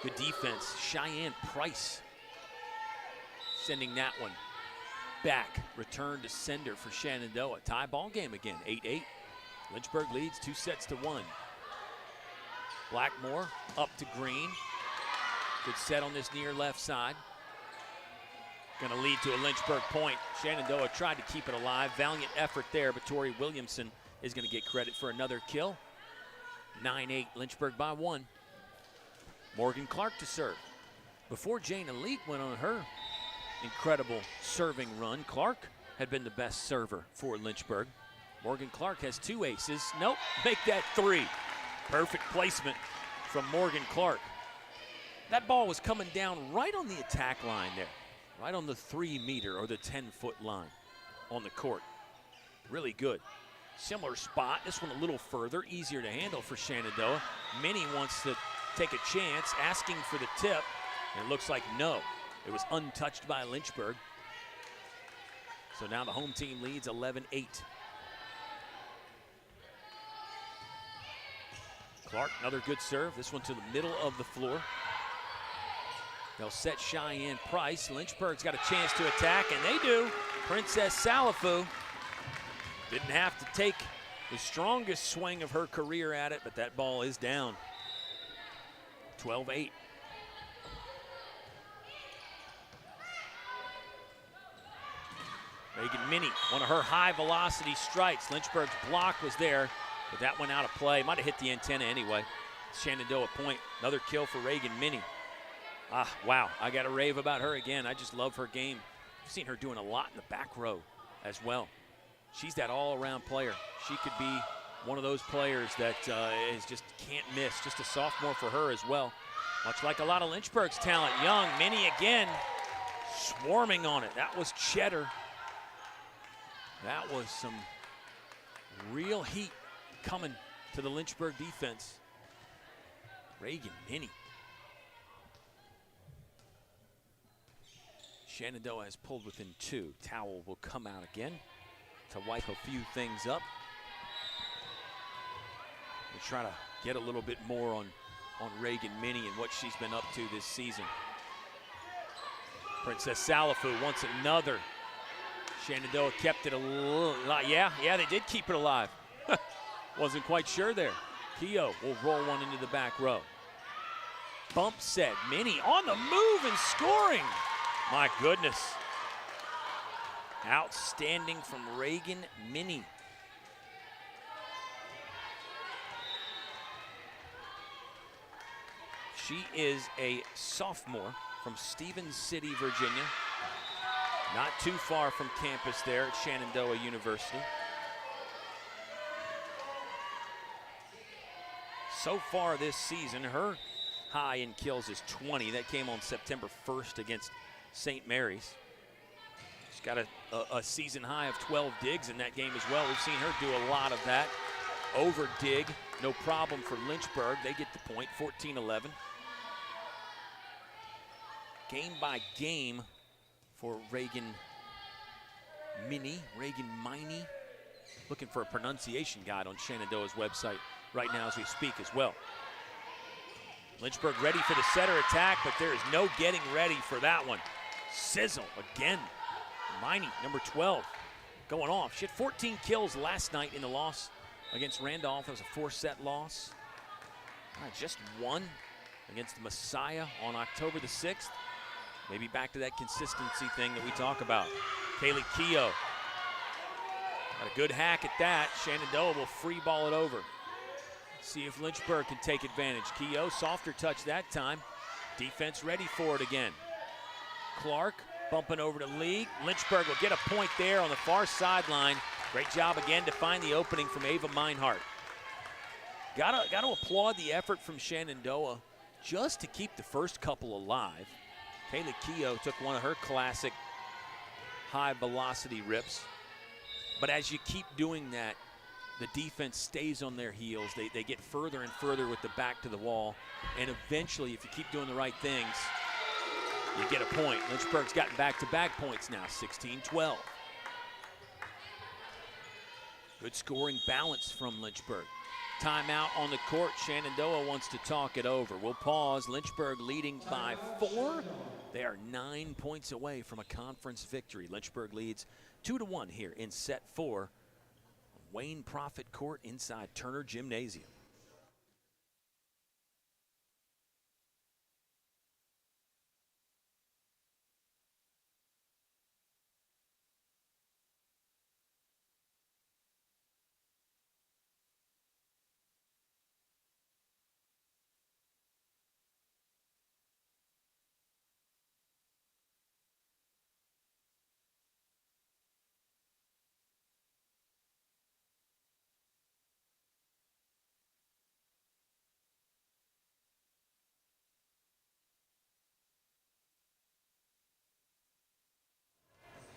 good defense. Cheyenne Price sending that one back. Return to sender for Shenandoah. Tie ball game again, 8-8. Lynchburg leads 2-1. Blackmore up to Green. Good set on this near left side. Going to lead to a Lynchburg point. Shenandoah tried to keep it alive. Valiant effort there, but Tori Williamson is going to get credit for another kill. 9-8, Lynchburg by 1. Morgan Clark to serve. Before Jana Leak went on her incredible serving run, Clark had been the best server for Lynchburg. Morgan Clark has 2 aces. Nope, make that 3. Perfect placement from Morgan Clark. That ball was coming down right on the attack line there. Right on the 3-meter or the 10-foot line on the court. Really good. Similar spot. This one a little further, easier to handle for Shenandoah. Minnie wants to take a chance, asking for the tip. And it looks like no. It was untouched by Lynchburg. So now the home team leads 11-8. Clark, another good serve. This one to the middle of the floor. They'll set Cheyenne Price. Lynchburg's got a chance to attack, and they do. Princess Salafu didn't have to take the strongest swing of her career at it, but that ball is down. 12-8. Reagan Minnie, one of her high-velocity strikes. Lynchburg's block was there, but that went out of play. Might have hit the antenna anyway. Shenandoah point. Another kill for Reagan Minnie. Wow, I got to rave about her again. I just love her game. I've seen her doing a lot in the back row as well. She's that all-around player. She could be one of those players that is just can't miss. Just a sophomore for her as well. Much like a lot of Lynchburg's talent. Young, Minnie again, swarming on it. That was Cheddar. That was some real heat coming to the Lynchburg defense. Reagan Minnie. Shenandoah has pulled within 2. Towel will come out again to wipe a few things up. We'll try to get a little bit more on Reagan Minnie and what she's been up to this season. Princess Salafu wants another. Shenandoah kept it a little, yeah, they did keep it alive. Wasn't quite sure there. Keogh will roll one into the back row. Bump set, Minnie on the move and scoring. My goodness. Outstanding from Reagan Minnie. She is a sophomore from Stevens City, Virginia. Not too far from campus there at Shenandoah University. So far this season, her high in kills is 20. That came on September 1st against St. Mary's. She's got a season high of 12 digs in that game as well. We've seen her do a lot of that. Over dig, no problem for Lynchburg. They get the point, 14-11. Game by game for Reagan Minnie. Looking for a pronunciation guide on Shenandoah's website right now as we speak as well. Lynchburg ready for the setter attack, but there is no getting ready for that one. Sizzle again. Miney, number 12, going off. She had 14 kills last night in the loss against Randolph. It was a 4-set loss. Just one against Messiah on October the 6th. Maybe back to that consistency thing that we talk about. Kaylee Keogh. Got a good hack at that. Shenandoah will free ball it over. See if Lynchburg can take advantage. Keogh, softer touch that time. Defense ready for it again. Clark bumping over to Lee. Lynchburg will get a point there on the far sideline. Great job again to find the opening from Ava Meinhardt. Got to applaud the effort from Shenandoah just to keep the first couple alive. Kaylee Keogh took one of her classic high velocity rips. But as you keep doing that, the defense stays on their heels. They get further and further with the back to the wall. And eventually, if you keep doing the right things, you get a point. Lynchburg's gotten back-to-back points now, 16-12. Good scoring balance from Lynchburg. Timeout on the court. Shenandoah wants to talk it over. We'll pause. Lynchburg leading by 4. They are 9 points away from a conference victory. Lynchburg leads 2-1 here in set 4. Wayne Profit Court inside Turner Gymnasium.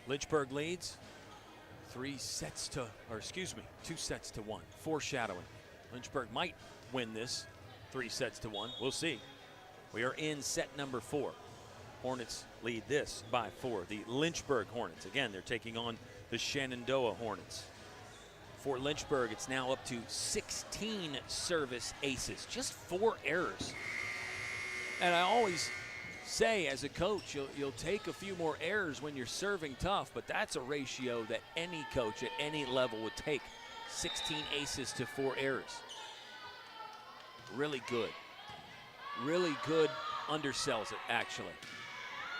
Lynchburg leads 2 sets to 1. Foreshadowing. Lynchburg might win this 3 sets to 1. We'll see. We are in set number 4. Hornets lead this by 4. The Lynchburg Hornets. Again, they're taking on the Shenandoah Hornets. For Lynchburg, it's now up to 16 service aces. Just 4 errors. And I always say as a coach, you'll take a few more errors when you're serving tough, but that's a ratio that any coach at any level would take 16 aces to 4 errors. Really good. Really good, undersells it, actually.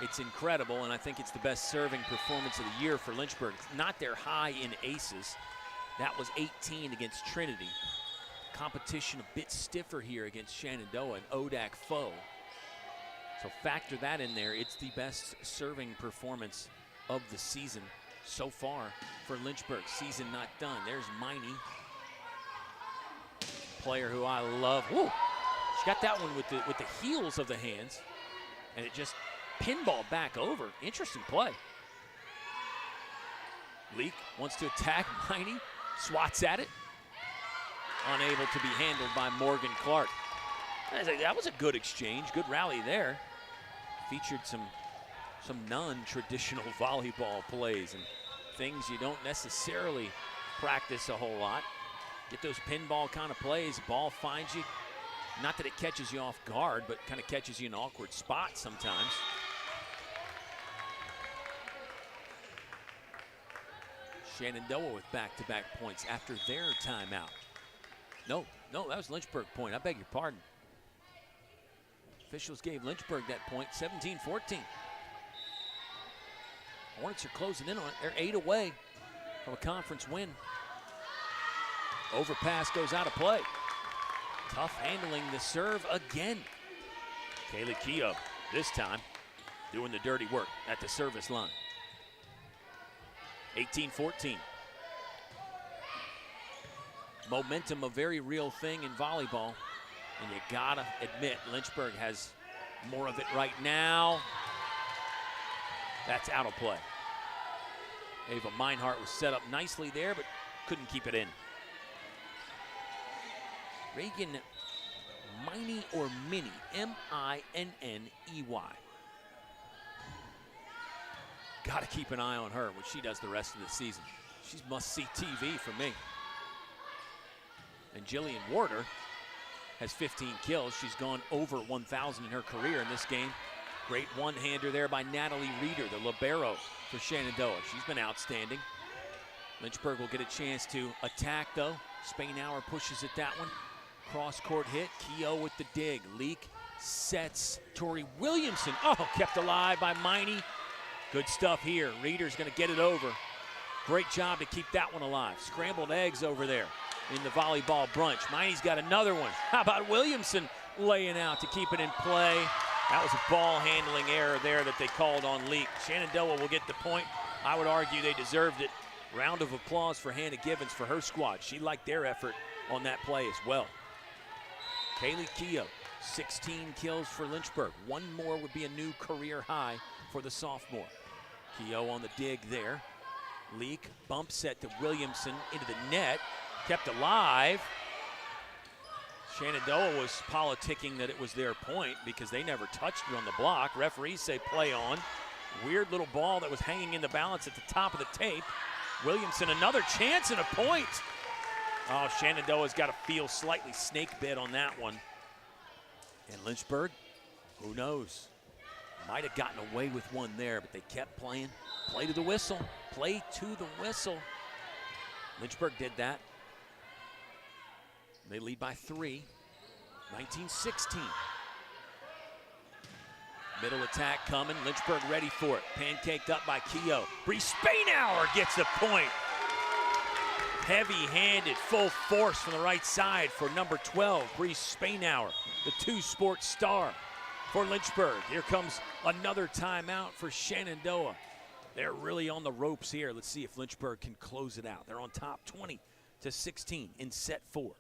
It's incredible, and I think it's the best serving performance of the year for Lynchburg. It's not their high in aces. That was 18 against Trinity. Competition a bit stiffer here against Shenandoah, an ODAC foe. So factor that in there. It's the best serving performance of the season so far for Lynchburg. Season not done. There's Miney, player who I love. Woo! She got that one with the heels of the hands, and it just pinball back over. Interesting play. Leak wants to attack Miney, swats at it. Unable to be handled by Morgan Clark. That was a good exchange, good rally there. Featured some non-traditional volleyball plays and things you don't necessarily practice a whole lot. Get those pinball kind of plays, ball finds you. Not that it catches you off guard, but kind of catches you in awkward spots sometimes. Shenandoah with back-to-back points after their timeout. No, that was Lynchburg point. I beg your pardon. Officials gave Lynchburg that point, 17-14. Hornets are closing in on it. They're 8 away from a conference win. Overpass goes out of play. Tough handling the serve again. Kaylee Keogh, this time, doing the dirty work at the service line. 18-14. Momentum, a very real thing in volleyball. And you gotta admit, Lynchburg has more of it right now. That's out of play. Ava Meinhardt was set up nicely there, but couldn't keep it in. Reagan Miney or Minnie, M-I-N-N-E-Y. Gotta keep an eye on her when she does the rest of the season. She's must-see TV for me. And Jillian Warder has 15 kills. She's gone over 1,000 in her career in this game. Great one-hander there by Natalie Reeder, the libero for Shenandoah. She's been outstanding. Lynchburg will get a chance to attack, though. Spainauer pushes at that one. Cross-court hit. Keogh with the dig. Leak sets Tori Williamson. Oh, kept alive by Miney. Good stuff here. Reeder's going to get it over. Great job to keep that one alive. Scrambled eggs over there in the volleyball brunch. Miney's got another one. How about Williamson laying out to keep it in play? That was a ball handling error there that they called on Leak. Shenandoah will get the point. I would argue they deserved it. Round of applause for Hannah Givens for her squad. She liked their effort on that play as well. Kaylee Keogh, 16 kills for Lynchburg. One more would be a new career high for the sophomore. Keogh on the dig there. Leak, bump set to Williamson into the net. Kept alive. Shenandoah was politicking that it was their point because they never touched it on the block. Referees say play on. Weird little ball that was hanging in the balance at the top of the tape. Williamson, another chance and a point. Oh, Shenandoah's got to feel slightly snake bit on that one. And Lynchburg, who knows? Might have gotten away with one there, but they kept playing. Play to the whistle. Play to the whistle. Lynchburg did that. They lead by 3, 19-16. Middle attack coming. Lynchburg ready for it. Pancaked up by Keogh. Bree Spainauer gets the point. Heavy-handed, full force from the right side for number 12, Bree Spainauer, the two-sport star for Lynchburg. Here comes another timeout for Shenandoah. They're really on the ropes here. Let's see if Lynchburg can close it out. They're on top 20-16 in set 4.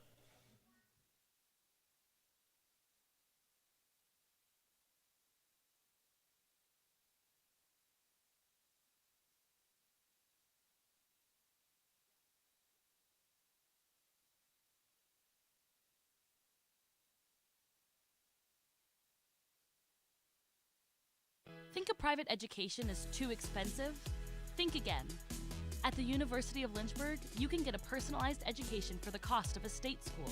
Think a private education is too expensive? Think again. At the University of Lynchburg, you can get a personalized education for the cost of a state school.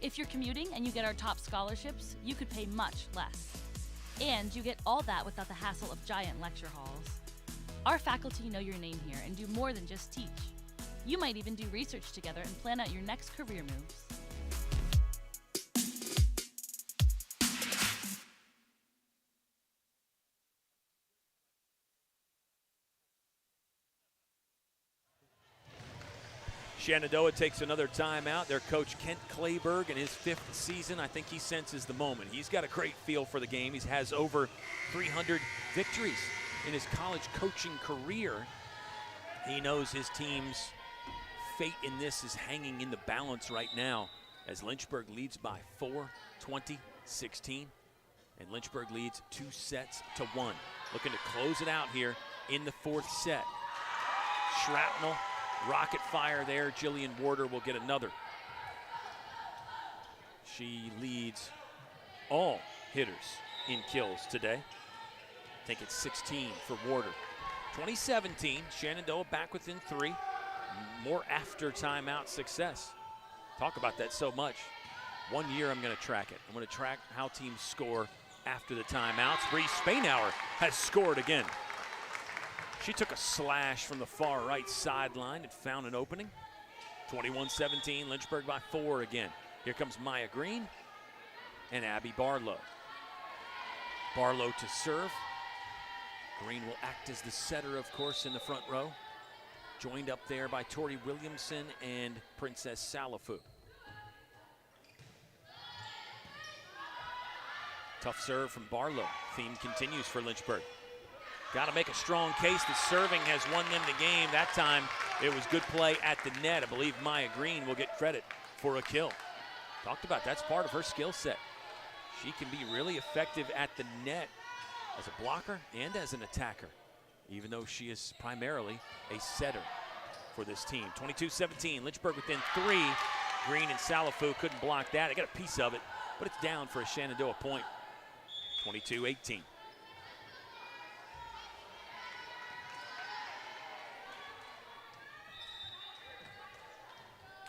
If you're commuting and you get our top scholarships, you could pay much less. And you get all that without the hassle of giant lecture halls. Our faculty know your name here and do more than just teach. You might even do research together and plan out your next career moves. Shenandoah takes another timeout. Their coach, Kent Clayberg, in his 5th season, I think he senses the moment. He's got a great feel for the game. He has over 300 victories in his college coaching career. He knows his team's fate in this is hanging in the balance right now as Lynchburg leads by 4, 20-16. And Lynchburg leads 2-1. Looking to close it out here in the 4th set. Shrapnel. Rocket fire there. Jillian Warder will get another. She leads all hitters in kills today. I think it's 16 for Warder. 2017, Shenandoah back within 3. More after timeout success. Talk about that so much. 1 year I'm going to track it. I'm going to track how teams score after the timeouts. Bree Spainauer has scored again. She took a slash from the far right sideline and found an opening. 21-17, Lynchburg by 4 again. Here comes Maya Green and Abby Barlow. Barlow to serve. Green will act as the setter, of course, in the front row. Joined up there by Tori Williamson and Princess Salafu. Tough serve from Barlow. Theme continues for Lynchburg. Got to make a strong case that serving has won them the game. That time it was good play at the net. I believe Maya Green will get credit for a kill. Talked about that's part of her skill set. She can be really effective at the net as a blocker and as an attacker, even though she is primarily a setter for this team. 22-17, Lynchburg within 3. Green and Salafu couldn't block that. They got a piece of it, but it's down for a Shenandoah point. 22-18.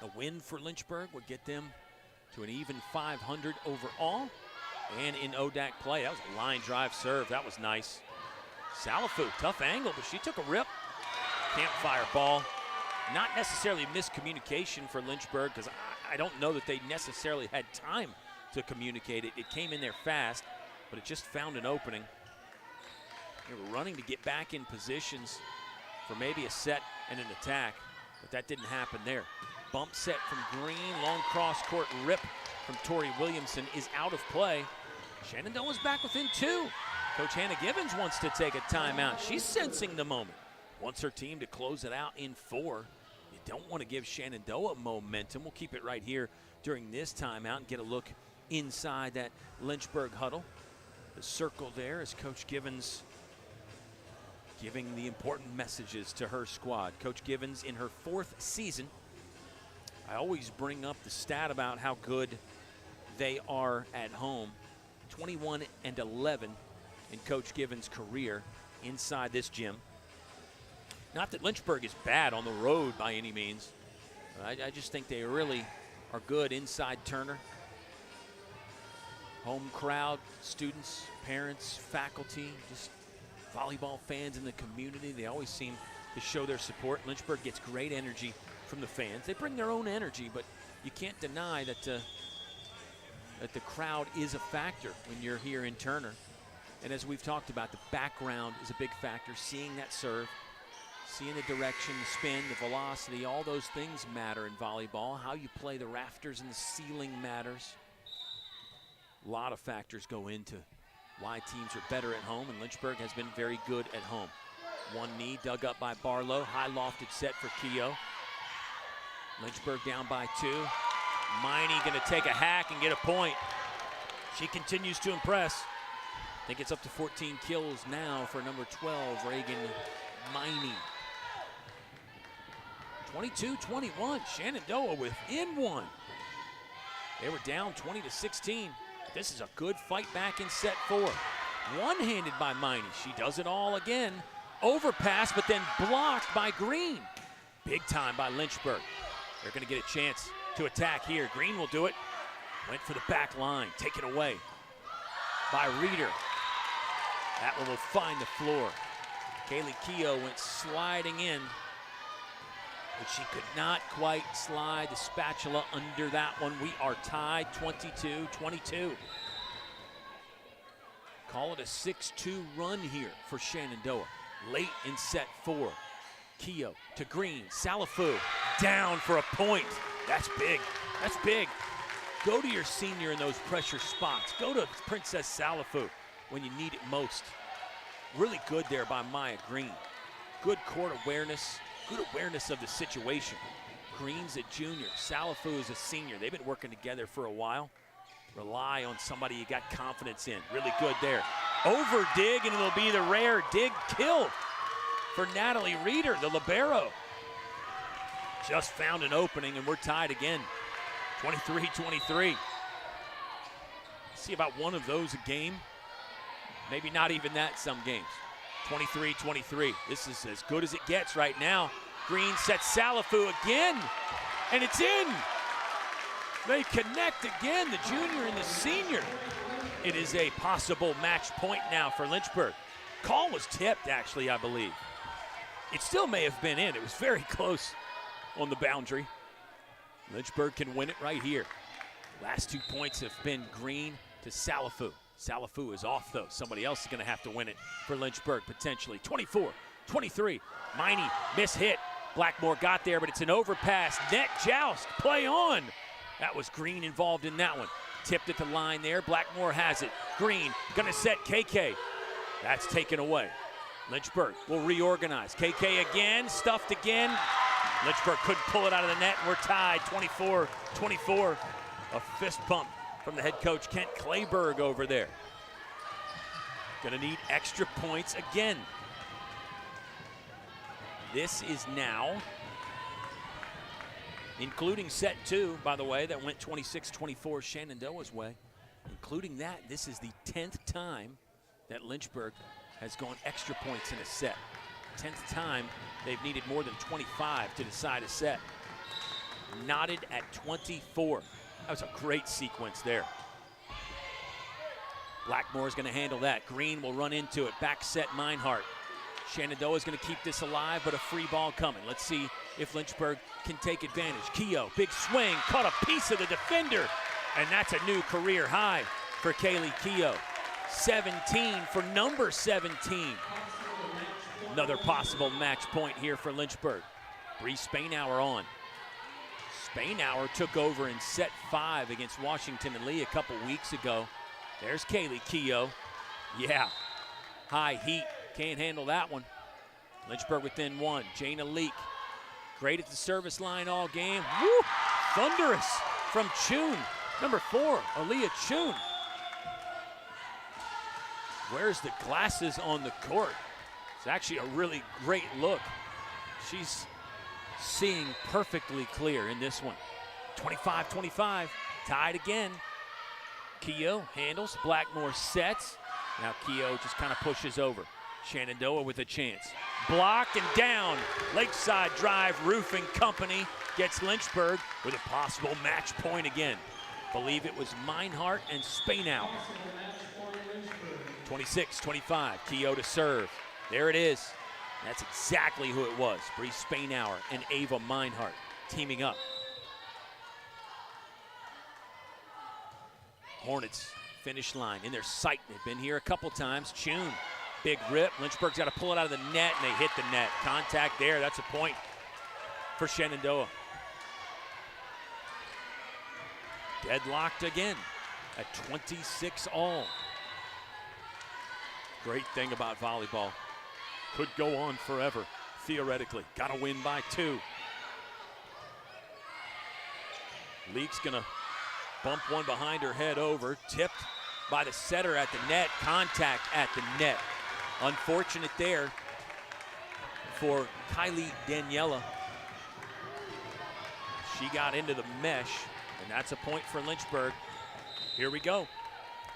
A win for Lynchburg would get them to an even 500 overall. And in ODAC play, that was a line drive serve. That was nice. Salafu, tough angle, but she took a rip. Campfire ball. Not necessarily miscommunication for Lynchburg, because I don't know that they necessarily had time to communicate it. It came in there fast, but it just found an opening. They were running to get back in positions for maybe a set and an attack, but that didn't happen there. Bump set from Green, long cross-court rip from Tori Williamson is out of play. Shenandoah's back within 2. Coach Hannah Givens wants to take a timeout. She's sensing the moment. Wants her team to close it out in 4. You don't want to give Shenandoah momentum. We'll keep it right here during this timeout and get a look inside that Lynchburg huddle. The circle there is Coach Givens giving the important messages to her squad. Coach Givens in her 4th season. I always bring up the stat about how good they are at home. 21-11 in Coach Givens' career inside this gym. Not that Lynchburg is bad on the road by any means. I just think they really are good inside Turner. Home crowd, students, parents, faculty, just volleyball fans in the community. They always seem to show their support. Lynchburg gets great energy from the fans. They bring their own energy, but you can't deny that that the crowd is a factor when you're here in Turner. And as we've talked about, the background is a big factor. Seeing that serve, seeing the direction, the spin, the velocity, all those things matter in volleyball. How you play the rafters and the ceiling matters. A lot of factors go into why teams are better at home, and Lynchburg has been very good at home. One knee dug up by Barlow. High lofted set for Keogh. Lynchburg down by 2. Miney going to take a hack and get a point. She continues to impress. I think it's up to 14 kills now for number 12, Reagan Miney. 22-21, Shenandoah within 1. They were down 20-16. This is a good fight back in set 4. One-handed by Miney. She does it all again. Overpass, but then blocked by Green. Big time by Lynchburg. They're going to get a chance to attack here. Green will do it. Went for the back line. Taken away by Reeder. That one will find the floor. Kaylee Keogh went sliding in. but she could not quite slide the spatula under that one. We are tied 22-22. Call it a 6-2 run here for Shenandoah. Late in set 4. Keogh to Green. Salafu down for a point. That's big. That's big. Go to your senior in those pressure spots. Go to Princess Salafu when you need it most. Really good there by Maya Green. Good court awareness. Good awareness of the situation. Green's a junior. Salafu is a senior. They've been working together for a while. Rely on somebody you got confidence in. Really good there. Over dig, and it'll be the rare dig kill for Natalie Reeder, the libero. Just found an opening, and we're tied again. 23-23. See about one of those a game. Maybe not even that some games. 23-23. This is as good as it gets right now. Green sets Salafu again, and it's in. They connect again, the junior and the senior. It is a possible match point now for Lynchburg. Call was tipped, actually, I believe. It still may have been in. It was very close on the boundary. Lynchburg can win it right here. Last 2 points have been Green to Salafu. Salafu is off, though. Somebody else is going to have to win it for Lynchburg, potentially. 24-23. Miney mishit. Blackmore got there, but it's an overpass. Net joust. Play on. That was Green involved in that one. Tipped at the line there. Blackmore has it. Green going to set KK. That's taken away. Lynchburg will reorganize. KK again. Stuffed again. Lynchburg couldn't pull it out of the net, and we're tied 24-24. A fist pump from the head coach, Kent Clayberg, over there. Gonna need extra points again. This is now, including set 2, by the way, that went 26-24 Shenandoah's way. Including that, this is the 10th time that Lynchburg has gone extra points in a set. 10th time they've needed more than 25 to decide a set. Knotted at 24. That was a great sequence there. Blackmore's going to handle that. Green will run into it. Back set Meinhardt. Shenandoah's going to keep this alive, but a free ball coming. Let's see if Lynchburg can take advantage. Keogh, big swing, caught a piece of the defender, and that's a new career high for Kaylee Keogh. 17 for number 17. Another possible match point here for Lynchburg. Bree Spainhour on. Spainhour took over in set 5 against Washington and Lee a couple weeks ago. There's Kaylee Keogh. Yeah, high heat. Can't handle that one. Lynchburg within 1. Jana Leak. Great at the service line all game. Woo! Thunderous from Chun. Number 4, Aaliyah Chun. Wears the glasses on the court. It's actually a really great look. She's seeing perfectly clear in this one. 25-25, tied again. Keogh handles, Blackmore sets. Now Keogh just kind of pushes over. Shenandoah with a chance. Blocked and down. Lakeside Drive Roofing Company gets Lynchburg with a possible match point again. Believe it was Meinhardt and Spainhour. 26-25, Keogh to serve. There it is. That's exactly who it was. Bree Spainhour and Ava Meinhardt teaming up. Hornets finish line in their sight. They've been here a couple times. Chun, big rip. Lynchburg's got to pull it out of the net, and they hit the net. Contact there. That's a point for Shenandoah. Deadlocked again at 26-all. Great thing about volleyball. Could go on forever, theoretically. Got to win by 2. Leak's going to bump one behind her head over. Tipped by the setter at the net. Contact at the net. Unfortunate there for Kylie Daniela. She got into the mesh, and that's a point for Lynchburg. Here we go.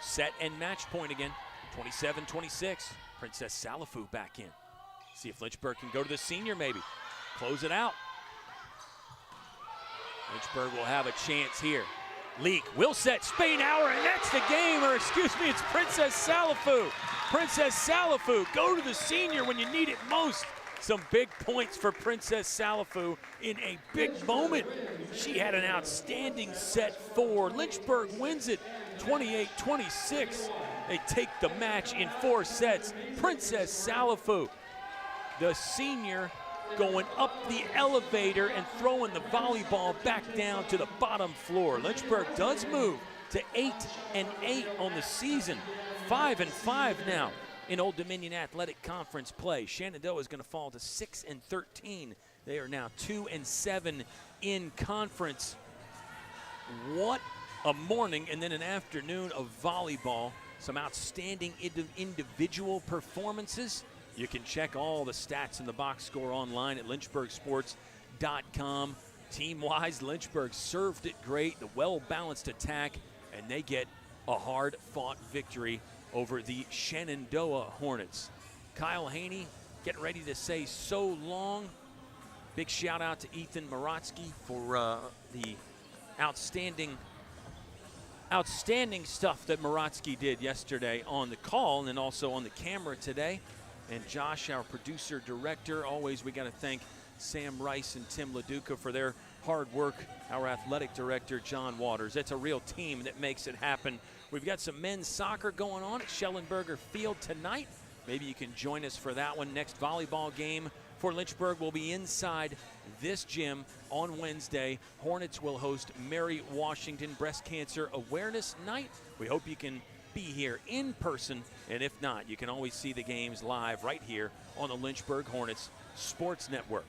Set and match point again. 27-26. Princess Salafu back in. See if Lynchburg can go to the senior maybe. Close it out. Lynchburg will have a chance here. Leak will set Spainhour, and that's the game, or excuse me, it's Princess Salafu. Princess Salafu, go to the senior when you need it most. Some big points for Princess Salafu in a big moment. She had an outstanding set 4. Lynchburg wins it 28-26. They take the match in 4 sets. Princess Salafu, the senior, going up the elevator and throwing the volleyball back down to the bottom floor. Lynchburg does move to 8-8 on the season. 5-5 now in Old Dominion Athletic Conference play. Shenandoah is going to fall to 6-13. They are now 2-7 in conference. What a morning and then an afternoon of volleyball. Some outstanding individual performances. You can check all the stats in the box score online at lynchburgsports.com. Team-wise, Lynchburg served it great, the well-balanced attack, and they get a hard-fought victory over the Shenandoah Hornets. Kyle Haney getting ready to say so long. Big shout out to Ethan Morotsky for the outstanding stuff that Morotsky did yesterday on the call and then also on the camera today. And Josh, our producer director, always we got to thank Sam Rice and Tim LaDuca for their hard work. Our athletic director, John Waters. That's a real team that makes it happen. We've got some men's soccer going on at Schellenberger Field tonight. Maybe you can join us for that one. Next volleyball game for Lynchburg will be inside this gym on Wednesday. Hornets will host Mary Washington Breast Cancer Awareness Night. We hope you can be here in person, and if not, you can always see the games live right here on the Lynchburg Hornets Sports Network.